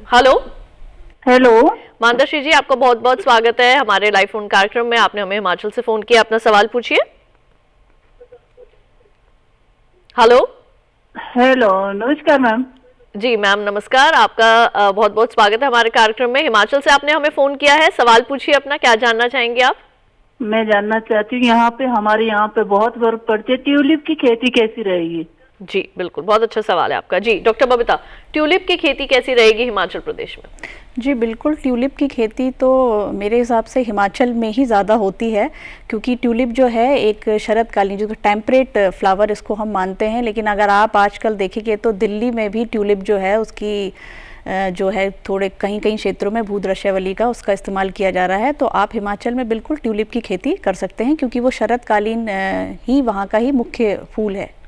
S2: हेलो मांदा श्री जी, आपका बहुत बहुत स्वागत है हमारे लाइव फोन कार्यक्रम में। आपने हमें हिमाचल से फोन किया, अपना सवाल पूछिए। हेलो
S13: नमस्कार मैम।
S2: जी मैम नमस्कार, आपका बहुत बहुत स्वागत है हमारे कार्यक्रम में। हिमाचल से आपने हमें फोन किया है, सवाल पूछिए अपना, क्या जानना चाहेंगे आप?
S13: मैं जानना चाहती हूँ हमारे यहाँ पे बहुत बर्फ पड़ती है, ट्यूलिप की खेती कैसी रहेगी?
S2: जी बिल्कुल, बहुत अच्छा सवाल है आपका। जी डॉक्टर बबीता, ट्यूलिप की खेती कैसी रहेगी हिमाचल प्रदेश में?
S5: जी बिल्कुल, ट्यूलिप की खेती तो मेरे हिसाब से हिमाचल में ही ज़्यादा होती है, क्योंकि ट्यूलिप जो है एक शरदकालीन जो टेम्परेट फ्लावर इसको हम मानते हैं। लेकिन अगर आप आजकल देखेंगे तो दिल्ली में भी ट्यूलिप जो है उसकी जो है थोड़े कहीं कहीं क्षेत्रों में भूदृश्यावली का उसका इस्तेमाल किया जा रहा है। तो आप हिमाचल में बिल्कुल ट्यूलिप की खेती कर सकते हैं, क्योंकि वो शरदकालीन ही वहाँ का ही मुख्य फूल है।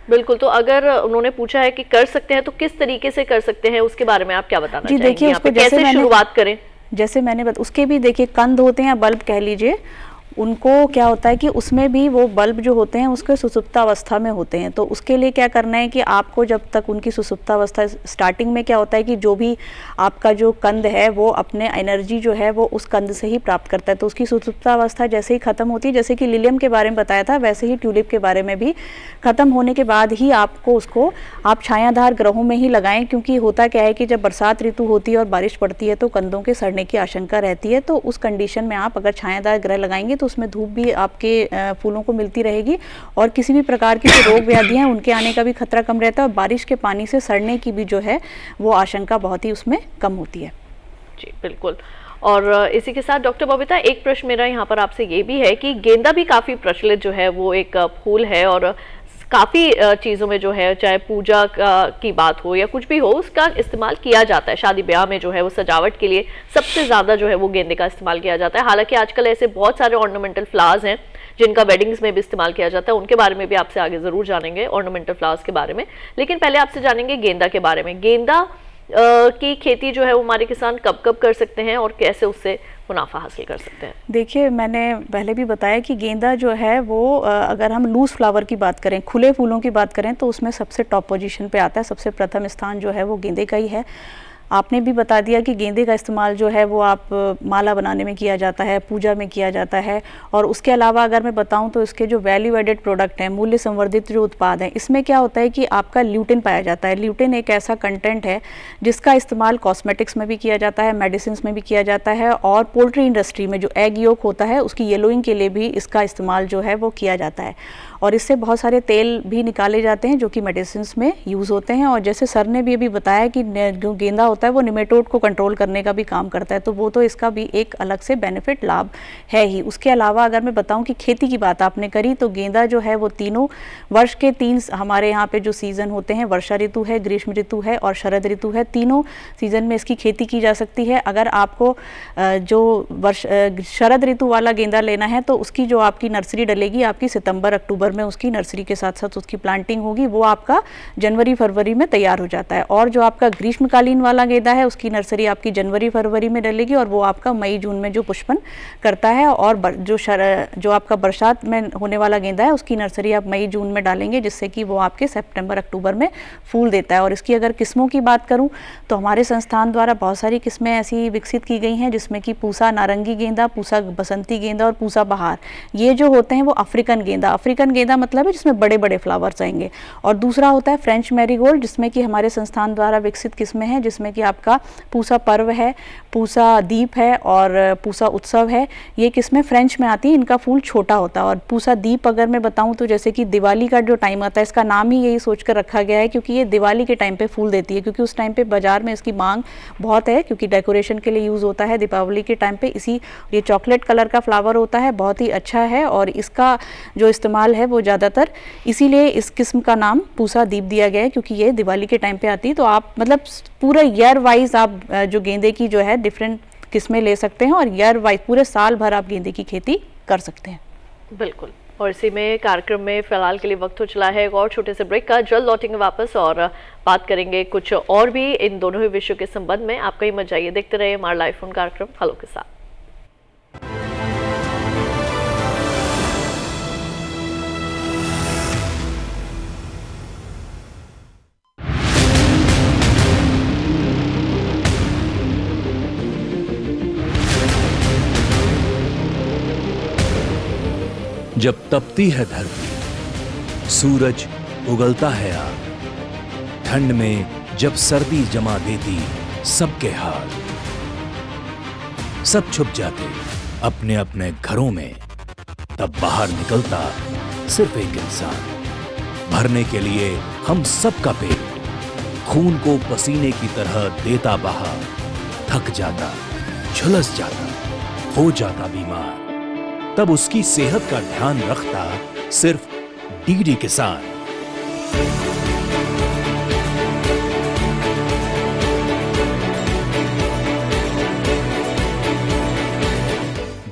S2: बिल्कुल। तो अगर उन्होंने पूछा है कि कर सकते हैं तो किस तरीके से कर सकते हैं, उसके बारे में आप क्या बताना चाहेंगे?
S5: देखिए उसको
S2: कैसे शुरुआत करें?
S5: जैसे मैंने उसके भी देखिए कंद होते हैं, बल्ब कह लीजिए, उनको क्या होता है कि उसमें भी वो बल्ब जो होते हैं उसके सुसुप्तावस्था में होते हैं। तो उसके लिए क्या करना है कि आपको जब तक उनकी सुसुप्तावस्था, स्टार्टिंग में क्या होता है कि जो भी आपका जो कंद है वो अपने एनर्जी जो है वो उस कंद से ही प्राप्त करता है। तो उसकी सुसुप्तावस्था जैसे ही ख़त्म होती है, जैसे कि लिलियम के बारे में बताया था, वैसे ही ट्यूलिप के बारे में भी ख़त्म होने के बाद ही आपको उसको आप छायादार ग्रहों में ही लगाएं, क्योंकि होता क्या है कि जब बरसात ऋतु होती है और बारिश पड़ती है तो कंदों के सड़ने की आशंका रहती है। तो उस कंडीशन में आप अगर छायादार ग्रह लगाएंगे तो उसमें धूप भी आपके फूलों को मिलती रहेगी और किसी भी प्रकार की जो रोग व्याधियां हैं उनके आने का भी खतरा कम रहता है और बारिश के पानी से सड़ने की भी जो है वो आशंका बहुत ही उसमें कम होती है।
S2: जी बिल्कुल। और इसी के साथ डॉक्टर बबीता, एक प्रश्न मेरा यहाँ पर आपसे ये भी है कि गेंदा भी काफ़ी प्रचलित जो है वो एक फूल है और काफ़ी चीज़ों में जो है, चाहे पूजा की बात हो या कुछ भी हो, उसका इस्तेमाल किया जाता है। शादी ब्याह में जो है वो सजावट के लिए सबसे ज़्यादा जो है वो गेंदे का इस्तेमाल किया जाता है। हालांकि आजकल ऐसे बहुत सारे ऑर्नामेंटल फ्लावर्स हैं जिनका वेडिंग्स में भी इस्तेमाल किया जाता है, उनके बारे में भी आपसे आगे ज़रूर जानेंगे, ऑर्नामेंटल फ्लावर्स के बारे में। लेकिन पहले आपसे जानेंगे गेंदा के बारे में। गेंदा की खेती जो है वो हमारे किसान कब कब कर सकते हैं और कैसे उससे मुनाफा हासिल कर सकते हैं?
S5: देखिए, मैंने पहले भी बताया कि गेंदा जो है वो अगर हम लूज फ्लावर की बात करें, खुले फूलों की बात करें, तो उसमें सबसे टॉप पोजीशन पे आता है। सबसे प्रथम स्थान जो है वो गेंदे का ही है। आपने भी बता दिया कि गेंदे का इस्तेमाल जो है वो आप माला बनाने में किया जाता है, पूजा में किया जाता है। और उसके अलावा अगर मैं बताऊं तो इसके जो वैल्यू एडेड प्रोडक्ट हैं, मूल्य संवर्धित जो उत्पाद हैं, इसमें क्या होता है कि आपका ल्यूटिन पाया जाता है। ल्यूटिन एक ऐसा कंटेंट है जिसका इस्तेमाल कॉस्मेटिक्स में भी किया जाता है, मेडिसिन में भी किया जाता है, और पोल्ट्री इंडस्ट्री में जो एग योक होता है उसकी येलोइंग के लिए भी इसका इस्तेमाल जो है वो किया जाता है। और इससे बहुत सारे तेल भी निकाले जाते हैं जो कि मेडिसिन में यूज़ होते हैं। और जैसे सर ने भी अभी बताया कि जो गेंदा होता है वो निमेटोड को कंट्रोल करने का भी काम करता है, तो वो तो इसका भी एक अलग से बेनिफिट लाभ है ही। उसके अलावा अगर मैं बताऊं कि खेती की बात आपने करी, तो गेंदा जो है वो तीनों वर्ष के 3 हमारे यहाँ पे जो सीज़न होते हैं, वर्षा ऋतु है, ग्रीष्म ऋतु है और शरद ऋतु है, तीनों सीज़न में इसकी खेती की जा सकती है। अगर आपको जो शरद ऋतु वाला गेंदा लेना है तो उसकी जो आपकी नर्सरी डलेगी आपकी सितंबर अक्टूबर में उसकी नर्सरी के साथ साथ उसकी प्लांटिंग होगी, वो आपका जनवरी फरवरी में तैयार हो जाता है। और जो आपका ग्रीष्मकालीन वाला गेंदा है उसकी नर्सरी आपकी जनवरी फरवरी में डलेगी और वो आपका मई जून में जो पुष्पन करता है। और जो आपका बरसात में होने वाला गेंदा है उसकी नर्सरी आप मई जून में डालेंगे, जिससे कि वो आपके सितंबर अक्टूबर में फूल देता है। और इसकी अगर किस्मों की बात करूं तो हमारे संस्थान द्वारा बहुत सारी किस्में ऐसी विकसित की गई हैं, जिसमें कि पूसा नारंगी गेंदा, पूसा बसंती गेंदा और पूसा बहार, ये जो होते हैं वो अफ्रीकन गेंदा मतलब है जिसमें बड़े बड़े फ्लावर्स आएंगे। और दूसरा होता है फ्रेंच मैरीगोल्ड, जिसमें कि हमारे संस्थान द्वारा विकसित किस्में हैं, जिसमें कि आपका पूसा पर्व है, पूसा दीप है और पूसा उत्सव है। ये किस्में फ्रेंच में आती हैं, इनका फूल छोटा होता है। और पूसा दीप अगर मैं बताऊं तो जैसे कि दिवाली का जो टाइम आता है, इसका नाम ही यही सोचकर रखा गया है क्योंकि ये दिवाली के टाइम पे फूल देती है, क्योंकि उस टाइम पे बाजार में इसकी मांग बहुत है, क्योंकि डेकोरेशन के लिए यूज़ होता है दीपावली के टाइम पे। ये चॉकलेट कलर का फ्लावर होता है, बहुत ही अच्छा है और इसका जो इस्तेमाल है वो ज़्यादातर इसीलिए इस किस्म का नाम पूसा दीप दिया गया है क्योंकि ये दिवाली के टाइम पे आती है। तो आप मतलब पूरा ईयर वाइज आप जो गेंदे की जो है डिफरेंट किस्में ले सकते हैं और ईयर वाइज पूरे साल भर आप गेंदे की खेती कर सकते हैं।
S2: बिल्कुल। और इसी में कार्यक्रम में फिलहाल के लिए वक्त हो चला है एक और छोटे से ब्रेक का। जल्द लौटेंगे वापस और बात करेंगे कुछ और भी इन दोनों ही विषयों के संबंध में। आपका ही मत जाइए, देखते रहिए हमारा लाइव फोन कार्यक्रम हेलो के साथ।
S1: जब तपती है धरती, सूरज उगलता है आग, ठंड में जब सर्दी जमा देती सबके हाल, सब छुप जाते अपने अपने घरों में, तब बाहर निकलता सिर्फ एक इंसान, भरने के लिए हम सबका पेट, खून को पसीने की तरह देता बहा, थक जाता, झुलस जाता, हो जाता बीमार, तब उसकी सेहत का ध्यान रखता सिर्फ डीडी किसान।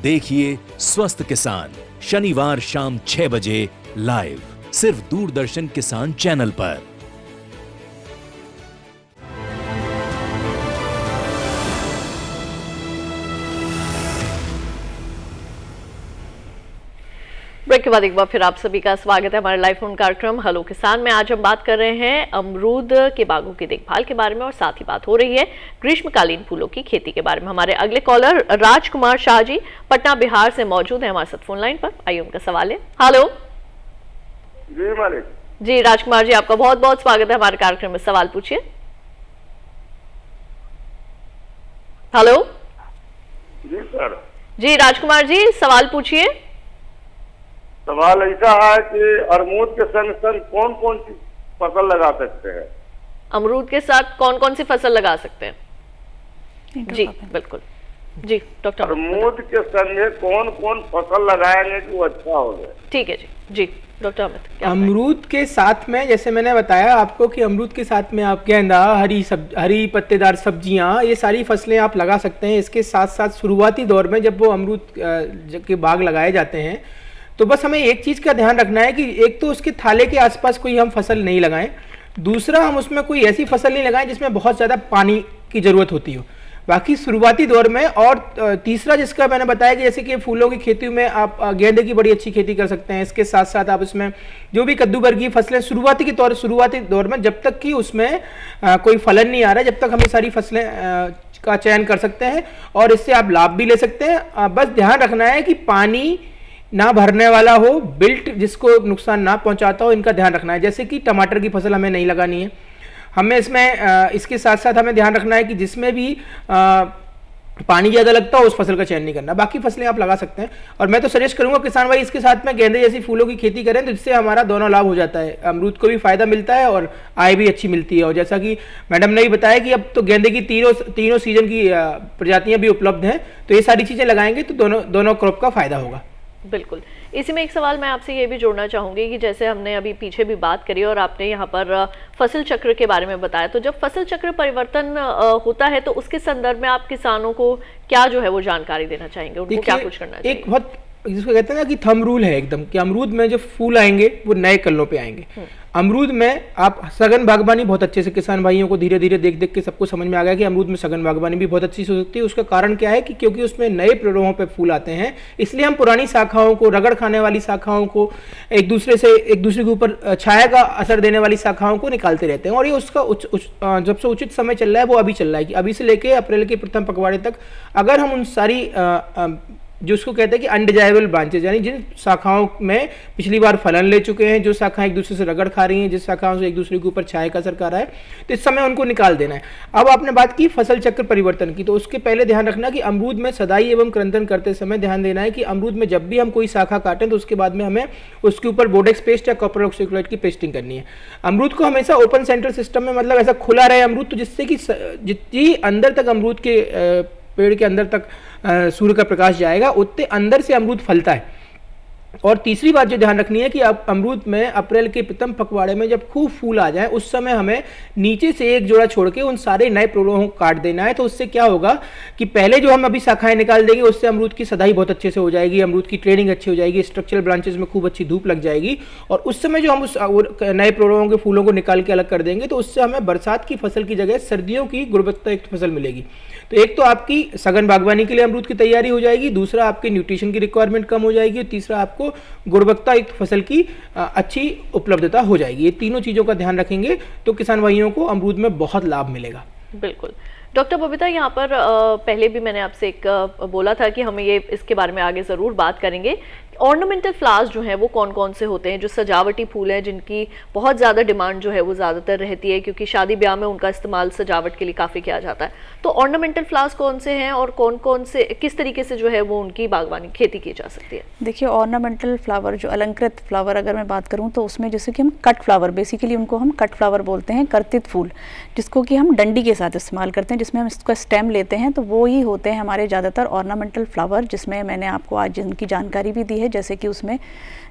S1: देखिए स्वस्थ किसान शनिवार शाम 6 बजे लाइव सिर्फ दूरदर्शन किसान चैनल पर।
S2: ब्रेक के बाद एक बार फिर आप सभी का स्वागत है हमारे लाइव फोन कार्यक्रम हेलो किसान में। आज हम बात कर रहे हैं अमरूद के बागों की देखभाल के बारे में और साथ ही बात हो रही है ग्रीष्मकालीन फूलों की खेती के बारे में। हमारे अगले कॉलर राजकुमार शाह जी पटना बिहार से मौजूद है हमारे साथ फोन लाइन पर। आइए उनका सवाल है। हेलो
S6: जी मालिक
S2: जी, राजकुमार जी आपका बहुत बहुत स्वागत है हमारे कार्यक्रम में। सवाल पूछिए। हेलो
S6: जी सर।
S2: जी राजकुमार जी सवाल पूछिए।
S6: सवाल ऐसा है कि अमरूद के संग संग कौन कौन सी फसल लगा सकते हैं?
S2: अमरूद के साथ कौन कौन सी फसल लगा सकते हैं? जी बिल्कुल जी डॉक्टर।
S6: अमरूद के संग कौन कौन फसल लगाएंगे कि वो अच्छा होगा?
S2: ठीक है जी डॉक्टर अमित।
S3: अमरूद के साथ में जैसे मैंने बताया आपको कि अमरूद के साथ में आप गेंदा, हरी पत्तेदार सब्जियां, ये सारी फसलें आप लगा सकते हैं। इसके साथ साथ शुरुआती दौर में जब वो अमरूद के बाग लगाए जाते हैं तो बस हमें एक चीज़ का ध्यान रखना है कि एक तो उसके थाले के आसपास कोई हम फसल नहीं लगाएं, दूसरा हम उसमें कोई ऐसी फसल नहीं लगाएं जिसमें बहुत ज़्यादा पानी की ज़रूरत होती हो। बाकी शुरुआती दौर में। और तीसरा जिसका मैंने बताया कि जैसे कि फूलों की खेती में आप गेंदे की बड़ी अच्छी खेती कर सकते हैं। इसके साथ साथ आप इसमें जो भी कद्दू वर्गीय फसलें शुरुआती दौर में, जब तक कि उसमें कोई फलन नहीं आ रहा है, जब तक हम ये सारी फसलें का चयन कर सकते हैं और इससे आप लाभ भी ले सकते हैं। बस ध्यान रखना है कि पानी ना भरने वाला हो, बिल्ट जिसको नुकसान ना पहुंचाता हो, इनका ध्यान रखना है। जैसे कि टमाटर की फसल हमें नहीं लगानी है, हमें इसमें इसके साथ साथ हमें ध्यान रखना है कि जिसमें भी पानी ज़्यादा लगता हो उस फसल का चयन नहीं करना। बाकी फसलें आप लगा सकते हैं। और मैं तो सजेस्ट करूंगा किसान भाई इसके साथ में गेंदे जैसी फूलों की खेती करें, तो इससे हमारा दोनों लाभ हो जाता है। अमरूद को भी फायदा मिलता है और आय भी अच्छी मिलती है। और जैसा कि मैडम ने भी बताया कि अब तो गेंदे की तीनों सीजन की प्रजातियां भी उपलब्ध हैं, तो ये सारी चीज़ें लगाएंगे तो दोनों क्रॉप का फायदा होगा।
S2: बिल्कुल। इसी में एक सवाल मैं आपसे ये भी जोड़ना चाहूँगी कि जैसे हमने अभी पीछे भी बात करी और आपने यहाँ पर फसल चक्र के बारे में बताया, तो जब फसल चक्र परिवर्तन होता है तो उसके संदर्भ में आप किसानों को क्या जो है वो जानकारी देना चाहेंगे, उनको क्या कुछ करना चाहिए?
S3: एक बहुत जिसको कहते हैं ना कि थंब रूल है एकदम, कि अमरूद में जो फूल आएंगे वो नए कल्लों पे आएंगे। अमरूद में आप सघन बागबानी बहुत अच्छे से, किसान भाइयों को धीरे धीरे देख देख के सबको समझ में आ गया कि अमरूद में सघन बागबानी भी बहुत अच्छी हो सकती है। उसका कारण क्या है कि क्योंकि उसमें नए प्ररोहों पे फूल आते हैं, इसलिए हम पुरानी शाखाओं को, रगड़ खाने वाली शाखाओं को, एक दूसरे के ऊपर छाया का असर देने वाली शाखाओं को निकालते रहते हैं। और ये उसका जब से उचित समय चल रहा है वो अभी चल रहा है कि अभी से लेके अप्रैल के प्रथम पखवाड़े तक अगर हम उन सारी जो उसको कहते हैं कि अनडिजायरेबल ब्रांचेज, यानी जिन शाखाओं में पिछली बार फलन ले चुके हैं, जो शाखाएं एक दूसरे से रगड़ खा रही हैं, जिस शाखाओं से एक दूसरे के ऊपर छाया का असर कर रहा है, तो इस समय उनको निकाल देना है। अब आपने बात की फसल चक्र परिवर्तन की, तो उसके पहले ध्यान रखना कि अमरूद में सदाई एवं क्रंदन करते समय ध्यान देना है कि अमरूद में जब भी हम कोई शाखा काटें तो उसके बाद में हमें उसके ऊपर बोडेक्स पेस्ट या कॉपर ऑक्सीक्लोराइड की पेस्टिंग करनी है। अमरूद को हमेशा ओपन सेंटर सिस्टम में, मतलब ऐसा खुला रहे अमरूद, तो जिससे कि जितनी अंदर तक अमरूद के पेड़ के अंदर तक सूर्य का प्रकाश जाएगा उतने अंदर से अमरूद फलता है। और तीसरी बात जो ध्यान रखनी है कि अब अमरूद में अप्रैल के प्रथम पखवाड़े में जब खूब फूल आ जाए उस समय हमें नीचे से एक जोड़ा छोड़ के उन सारे नए प्रोलोहों को काट देना है। तो उससे क्या होगा कि पहले जो हम अभी शाखाएं निकाल देंगे उससे अमरूद की सदाई बहुत अच्छे से हो जाएगी, अमरूद की ट्रेनिंग अच्छी हो जाएगी, स्ट्रक्चरल ब्रांचेस में खूब अच्छी धूप लग जाएगी। और उस समय जो हम उस नए प्रोलोहों के फूलों को निकाल के अलग कर देंगे तो उससे हमें बरसात की फसल की जगह सर्दियों की गुणवत्तायुक्त फसल मिलेगी। तो एक तो आपकी सघन बागवानी के लिए अमरूद की तैयारी हो जाएगी, दूसरा आपके न्यूट्रिशन की रिक्वायरमेंट कम हो जाएगी, और तीसरा आपको गुणवत्तायुक्त फसल की अच्छी उपलब्धता हो जाएगी। ये तीनों चीज़ों का ध्यान रखेंगे तो किसान भाइयों को अमरूद में बहुत लाभ मिलेगा।
S2: बिल्कुल। डॉक्टर बबीता, यहाँ पर पहले भी मैंने आपसे एक बोला था कि हमें ये इसके बारे में आगे ज़रूर बात करेंगे। ऑर्नामेंटल फ्लावर्स जो हैं वो कौन कौन से होते हैं, जो सजावटी फूल हैं जिनकी बहुत ज़्यादा डिमांड जो है वो ज़्यादातर रहती है, क्योंकि शादी ब्याह में उनका इस्तेमाल सजावट के लिए काफ़ी किया जाता है। तो ऑर्नामेंटल फ्लावर्स कौन से हैं और कौन कौन से, किस तरीके से जो है वो उनकी बागवानी खेती की जा सकती है?
S5: देखिए, ऑर्नामेंटल फ्लावर, जो अलंकृत फ्लावर अगर मैं बात करूँ तो उसमें जैसे कि हम कट फ्लावर, बेसिकली उनको हम कट फ्लावर बोलते हैं, कर्तित फूल, जिसको कि हम डंडी के साथ इस्तेमाल करते हैं, जिसमें हम इसका स्टेम लेते हैं, तो वो ही होते हैं हमारे ज़्यादातर ऑर्नामेंटल फ्लावर, जिसमें मैंने आपको आज इनकी जानकारी भी दी है। जैसे कि उसमें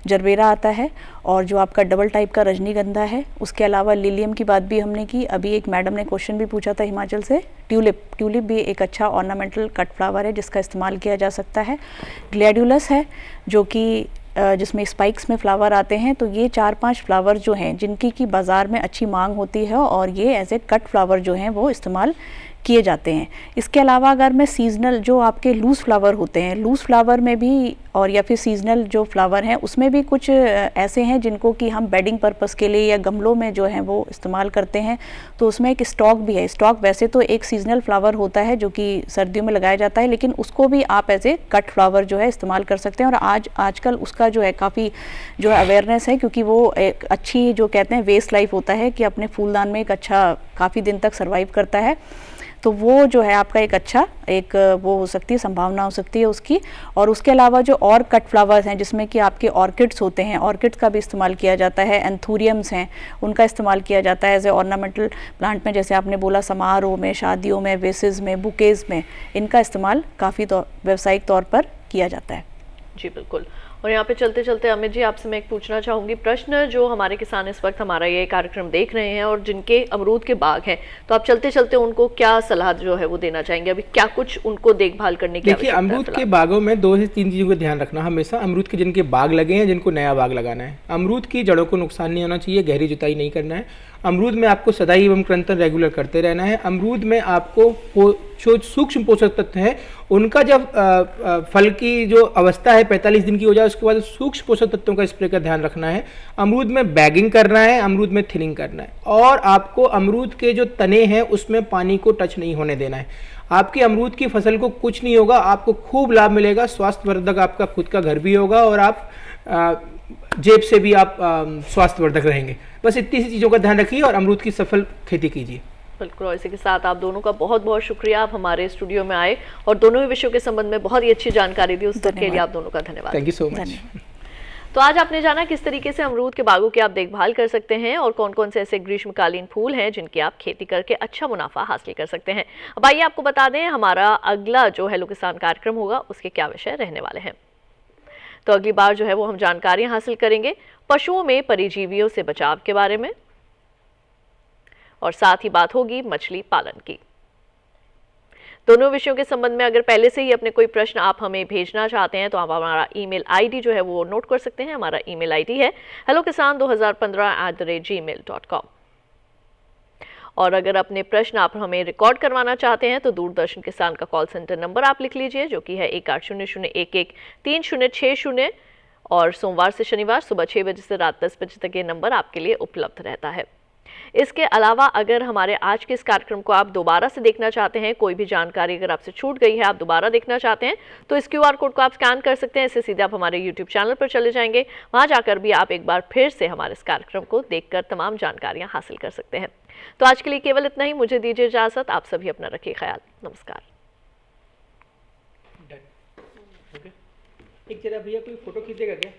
S5: जरबेरा आता है और जो आपका डबल टाइप का रजनीगंधा है, उसके अलावा लिलियम की बात भी हमने की। अभी एक मैडम ने क्वेश्चन भी पूछा था हिमाचल से, ट्यूलिप भी एक अच्छा ऑर्नामेंटल कट फ्लावर है जिसका इस्तेमाल किया जा सकता है। ग्लैडियोलस है जो कि जिसमें स्पाइक्स में फ्लावर आते हैं। तो ये 4-5 फ्लावर जो हैं जिनकी की बाज़ार में अच्छी मांग होती है और ये एज ए कट फ्लावर जो हैं वो इस्तेमाल किए जाते हैं। इसके अलावा अगर मैं सीजनल जो आपके लूज़ फ्लावर होते हैं, लूज़ फ्लावर में भी, और या फिर सीजनल जो फ्लावर हैं उसमें भी कुछ ऐसे हैं जिनको कि हम बेडिंग पर्पस के लिए या गमलों में जो है वो इस्तेमाल करते हैं। तो उसमें एक स्टॉक भी है। स्टॉक वैसे तो एक सीजनल फ्लावर होता है जो कि सर्दियों में लगाया जाता है, लेकिन उसको भी आप एज ए कट फ्लावर जो है इस्तेमाल कर सकते हैं। और आजकल उसका जो है काफ़ी जो है अवेयरनेस है, क्योंकि वो एक अच्छी जो कहते हैं वेस्ट लाइफ होता है कि अपने फूलदान में एक अच्छा काफ़ी दिन तक सर्वाइव करता है। तो वो जो है आपका एक अच्छा एक वो हो सकती है, संभावना हो सकती है उसकी। और उसके अलावा जो और कट फ्लावर्स हैं जिसमें कि आपके ऑर्किड्स होते हैं, ऑर्किड्स का भी इस्तेमाल किया जाता है। एंथूरियम्स हैं, उनका इस्तेमाल किया जाता है एज ए ऑर्नामेंटल प्लांट में, जैसे आपने बोला समारोह में, शादियों में, वेसेस में, बुकेज में इनका इस्तेमाल काफ़ी व्यावसायिक तौर पर किया जाता है।
S2: जी बिल्कुल। और यहाँ पे चलते चलते अमित जी आपसे मैं एक पूछना चाहूँगी प्रश्न, जो हमारे किसान इस वक्त हमारा ये कार्यक्रम देख रहे हैं और जिनके अमरूद के बाग हैं, तो आप चलते चलते उनको क्या सलाह जो है वो देना चाहेंगे? अभी क्या कुछ उनको देखभाल करने की
S3: देखिए, अमरूद के बागों में 2 से 3 चीज़ों का ध्यान रखना हमेशा। अमरूद के जिनके बाग लगे हैं, जिनको नया बाग लगाना है, अमरूद की जड़ों को नुकसान नहीं होना चाहिए, गहरी जुताई नहीं करना है। अमरूद में आपको सदाई एवं निरंतर रेगुलर करते रहना है। अमरूद में आपको जो सूक्ष्म पोषक तत्व हैं उनका जब फल की जो अवस्था है 45 दिन की हो जाए उसके बाद सूक्ष्म पोषक तत्वों का स्प्रे का ध्यान रखना है। अमरूद में बैगिंग करना है, अमरूद में थिनिंग करना है और आपको अमरूद के जो तने हैं उसमें पानी को टच नहीं होने देना है। आपकी अमरूद की फसल को कुछ नहीं होगा, आपको खूब लाभ मिलेगा, स्वास्थ्यवर्धक आपका खुद का घर भी होगा और आप जेब से भी आप स्वास्थ्यवर्धक रहेंगे। बस इतनी सी चीज़ों का ध्यान रखिए और अमरूद की सफल खेती कीजिए।
S2: बिल्कुल, और इसी के साथ आप दोनों का बहुत बहुत शुक्रिया, आप हमारे स्टूडियो में आए और दोनों ही विषयों के संबंध में बहुत ही अच्छी जानकारी दी, उसके लिए आप दोनों का धन्यवाद।
S3: Thank you so much.
S2: तो आज आपने जाना किस तरीके से अमरूद के बागों की आप देखभाल कर सकते हैं और कौन कौन से ऐसे ग्रीष्मकालीन फूल हैं जिनकी आप खेती करके अच्छा मुनाफा हासिल कर सकते हैं। अब आइए आपको बता दें हमारा अगला जो हेलो किसान कार्यक्रम होगा उसके क्या विषय रहने वाले हैं। तो अगली बार जो है वो हम जानकारियां हासिल करेंगे पशुओं में परजीवियों से बचाव के बारे में और साथ ही बात होगी मछली पालन की। दोनों विषयों के संबंध में अगर पहले से ही अपने कोई प्रश्न आप हमें भेजना चाहते हैं तो आप हमारा ईमेल आईडी जो है वो नोट कर सकते हैं। हमारा ईमेल आईडी है hellokisan2015@gmail.com। और अगर अपने प्रश्न आप हमें रिकॉर्ड करवाना चाहते हैं तो दूरदर्शन किसान का कॉल सेंटर नंबर आप लिख लीजिए जो कि है 1800113060 और सोमवार से शनिवार सुबह 6 बजे से रात 10 बजे तक ये नंबर आपके लिए उपलब्ध रहता है। इसके अलावा अगर हमारे आज के इस कार्यक्रम को आप दोबारा से देखना चाहते हैं, कोई भी जानकारी अगर आपसे छूट गई है आप दोबारा देखना चाहते हैं तो इस QR कोड को आप स्कैन कर सकते हैं। इससे सीधे आप हमारे YouTube चैनल पर चले जाएंगे, वहां जाकर भी आप एक बार फिर से हमारे इस कार्यक्रम को देखकर तमाम जानकारियां हासिल कर सकते हैं। तो आज के लिए केवल इतना ही, मुझे दीजिए इजाजत। आप सभी अपना रखिए ख्याल। नमस्कार।
S3: एक जरा भैया कोई फोटो खींचेगा क्या?